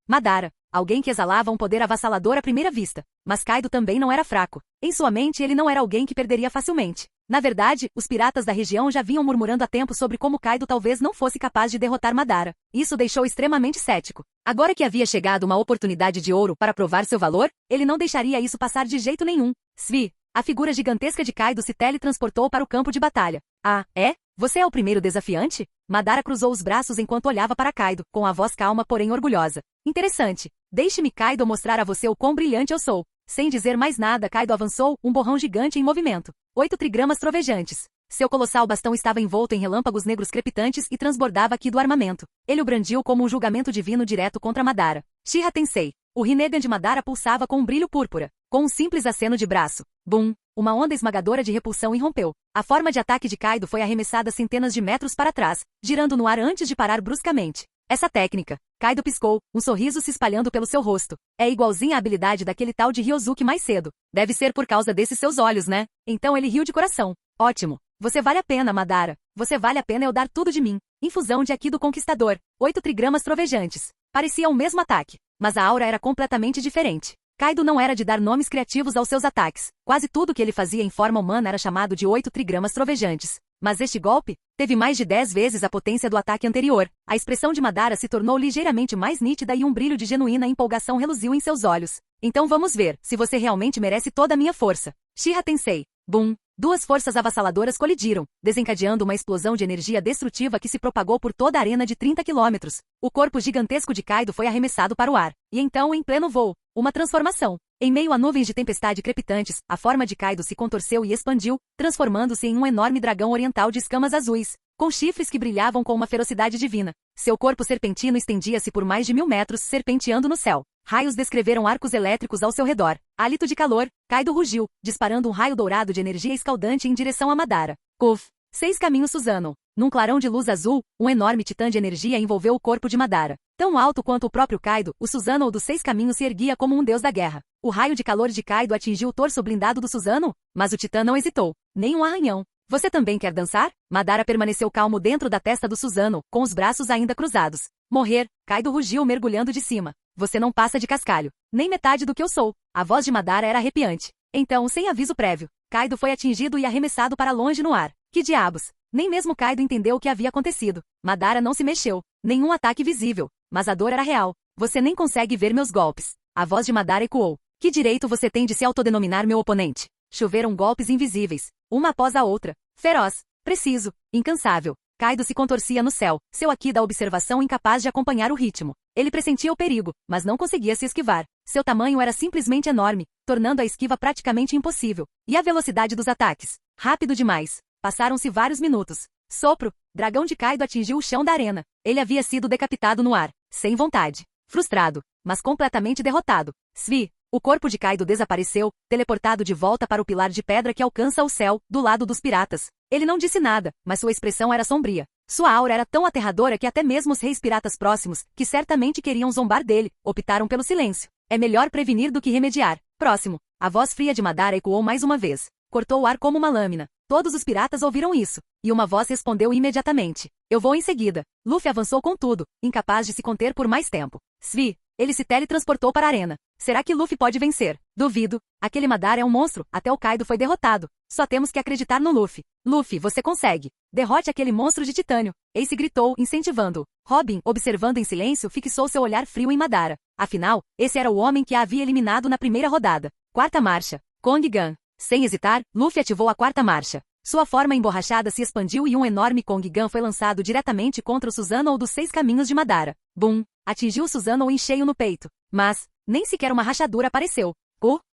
Madara. Alguém que exalava um poder avassalador à primeira vista. Mas Kaido também não era fraco. Em sua mente ele não era alguém que perderia facilmente. Na verdade, os piratas da região já vinham murmurando há tempo sobre como Kaido talvez não fosse capaz de derrotar Madara. Isso deixou extremamente cético. Agora que havia chegado uma oportunidade de ouro para provar seu valor, ele não deixaria isso passar de jeito nenhum. Svi. A figura gigantesca de Kaido se teletransportou para o campo de batalha. Ah, é? Você é o primeiro desafiante? Madara cruzou os braços enquanto olhava para Kaido, com a voz calma porém orgulhosa. Interessante. Deixe-me, Kaido, mostrar a você o quão brilhante eu sou. Sem dizer mais nada, Kaido avançou, um borrão gigante em movimento. 8 trigramas trovejantes. Seu colossal bastão estava envolto em relâmpagos negros crepitantes e transbordava aqui do armamento. Ele o brandiu como um julgamento divino direto contra Madara. Shiha Tensei. O Rinnegan de Madara pulsava com um brilho púrpura. Com um simples aceno de braço. Bum! Uma onda esmagadora de repulsão irrompeu. A forma de ataque de Kaido foi arremessada centenas de metros para trás, girando no ar antes de parar bruscamente. Essa técnica. Kaido piscou, um sorriso se espalhando pelo seu rosto. É igualzinha à habilidade daquele tal de Ryosuke mais cedo. Deve ser por causa desses seus olhos, né? Então ele riu de coração. Ótimo. Você vale a pena, Madara. Você vale a pena eu dar tudo de mim. Infusão de Aki do Conquistador. 8 trigramas trovejantes. Parecia o mesmo ataque. Mas a aura era completamente diferente. Kaido não era de dar nomes criativos aos seus ataques. Quase tudo que ele fazia em forma humana era chamado de 8 trigramas trovejantes. Mas este golpe teve mais de 10 vezes a potência do ataque anterior. A expressão de Madara se tornou ligeiramente mais nítida e um brilho de genuína empolgação reluziu em seus olhos. Então vamos ver se você realmente merece toda a minha força. Shira Tensei. Boom! Duas forças avassaladoras colidiram, desencadeando uma explosão de energia destrutiva que se propagou por toda a arena de 30 quilômetros. O corpo gigantesco de Kaido foi arremessado para o ar. E então, em pleno voo, uma transformação. Em meio a nuvens de tempestade crepitantes, a forma de Kaido se contorceu e expandiu, transformando-se em um enorme dragão oriental de escamas azuis, com chifres que brilhavam com uma ferocidade divina. Seu corpo serpentino estendia-se por mais de 1000 metros, serpenteando no céu. Raios descreveram arcos elétricos ao seu redor. Hálito de calor, Kaido rugiu, disparando um raio dourado de energia escaldante em direção a Madara. Kuf! 6 caminhos Susanoo. Num clarão de luz azul, um enorme titã de energia envolveu o corpo de Madara. Tão alto quanto o próprio Kaido, o Susanoo dos 6 caminhos se erguia como um deus da guerra. O raio de calor de Kaido atingiu o torso blindado do Susanoo, mas o titã não hesitou. Nem um arranhão. Você também quer dançar? Madara permaneceu calmo dentro da testa do Susanoo, com os braços ainda cruzados. Morrer, Kaido rugiu mergulhando de cima. Você não passa de cascalho. Nem metade do que eu sou. A voz de Madara era arrepiante. Então, sem aviso prévio, Kaido foi atingido e arremessado para longe no ar. Que diabos? Nem mesmo Kaido entendeu o que havia acontecido. Madara não se mexeu. Nenhum ataque visível. Mas a dor era real. Você nem consegue ver meus golpes. A voz de Madara ecoou. Que direito você tem de se autodenominar meu oponente? Choveram golpes invisíveis, uma após a outra. Feroz, preciso, incansável. Kaido se contorcia no céu, seu aqui da observação incapaz de acompanhar o ritmo. Ele pressentia o perigo, mas não conseguia se esquivar. Seu tamanho era simplesmente enorme, tornando a esquiva praticamente impossível. E a velocidade dos ataques? Rápido demais. Passaram-se vários minutos. Sopro, dragão de Kaido atingiu o chão da arena. Ele havia sido decapitado no ar, sem vontade. Frustrado, mas completamente derrotado. Svi, o corpo de Kaido desapareceu, teleportado de volta para o pilar de pedra que alcança o céu, do lado dos piratas. Ele não disse nada, mas sua expressão era sombria. Sua aura era tão aterradora que até mesmo os reis piratas próximos, que certamente queriam zombar dele, optaram pelo silêncio. É melhor prevenir do que remediar. Próximo. A voz fria de Madara ecoou mais uma vez. Cortou o ar como uma lâmina. Todos os piratas ouviram isso. E uma voz respondeu imediatamente. Eu vou em seguida. Luffy avançou com tudo, incapaz de se conter por mais tempo. Svi. Ele se teletransportou para a arena. Será que Luffy pode vencer? Duvido. Aquele Madara é um monstro, até o Kaido foi derrotado. Só temos que acreditar no Luffy. Luffy, você consegue. Derrote aquele monstro de titânio. Ace gritou, incentivando-o. Robin, observando em silêncio, fixou seu olhar frio em Madara. Afinal, esse era o homem que a havia eliminado na primeira rodada. Quarta marcha. Kong-gun. Sem hesitar, Luffy ativou a quarta marcha. Sua forma emborrachada se expandiu e um enorme Kong-gun foi lançado diretamente contra o Susanoo dos 6 caminhos de Madara. Boom! Atingiu Susanoo em cheio no peito. Mas, nem sequer uma rachadura apareceu.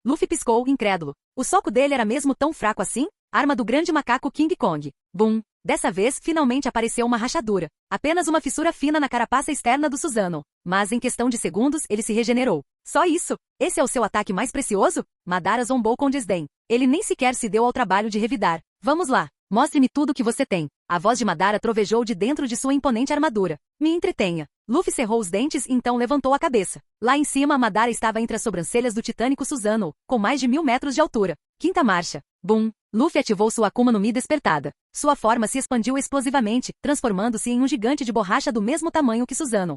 Luffy piscou, incrédulo. O soco dele era mesmo tão fraco assim? Arma do grande macaco King Kong. Boom! Dessa vez, finalmente apareceu uma rachadura. Apenas uma fissura fina na carapaça externa do Susanoo. Mas em questão de segundos, ele se regenerou. Só isso? Esse é o seu ataque mais precioso? Madara zombou com desdém. Ele nem sequer se deu ao trabalho de revidar. Vamos lá. Mostre-me tudo o que você tem. A voz de Madara trovejou de dentro de sua imponente armadura. Me entretenha. Luffy cerrou os dentes e então levantou a cabeça. Lá em cima, Madara estava entre as sobrancelhas do titânico Susanoo, com mais de 1000 metros de altura. Quinta marcha. Boom! Luffy ativou sua Akuma no Mi despertada. Sua forma se expandiu explosivamente, transformando-se em um gigante de borracha do mesmo tamanho que Susanoo.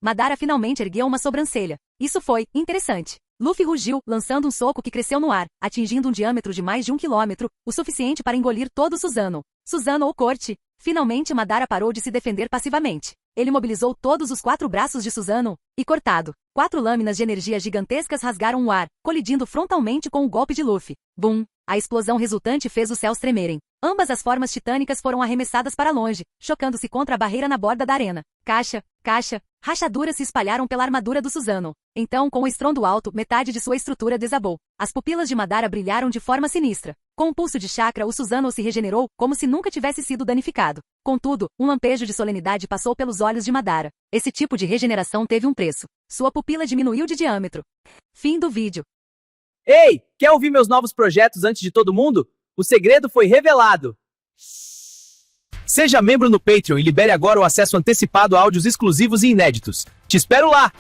Madara finalmente ergueu uma sobrancelha. Isso foi interessante. Luffy rugiu, lançando um soco que cresceu no ar, atingindo um diâmetro de mais de 1 quilômetro, o suficiente para engolir todo Susanoo. Susanoo corte. Finalmente Madara parou de se defender passivamente. Ele mobilizou todos os 4 braços de Susanoo, e cortado. 4 lâminas de energia gigantescas rasgaram o ar, colidindo frontalmente com o golpe de Luffy. Boom! A explosão resultante fez os céus tremerem. Ambas as formas titânicas foram arremessadas para longe, chocando-se contra a barreira na borda da arena. Caixa, rachaduras se espalharam pela armadura do Susanoo. Então, com um estrondo alto, metade de sua estrutura desabou. As pupilas de Madara brilharam de forma sinistra. Com um pulso de chakra, o Susanoo se regenerou, como se nunca tivesse sido danificado. Contudo, um lampejo de solenidade passou pelos olhos de Madara. Esse tipo de regeneração teve um preço. Sua pupila diminuiu de diâmetro. Fim do vídeo. Ei, quer ouvir meus novos projetos antes de todo mundo? O segredo foi revelado. Seja membro no Patreon e libere agora o acesso antecipado a áudios exclusivos e inéditos. Te espero lá!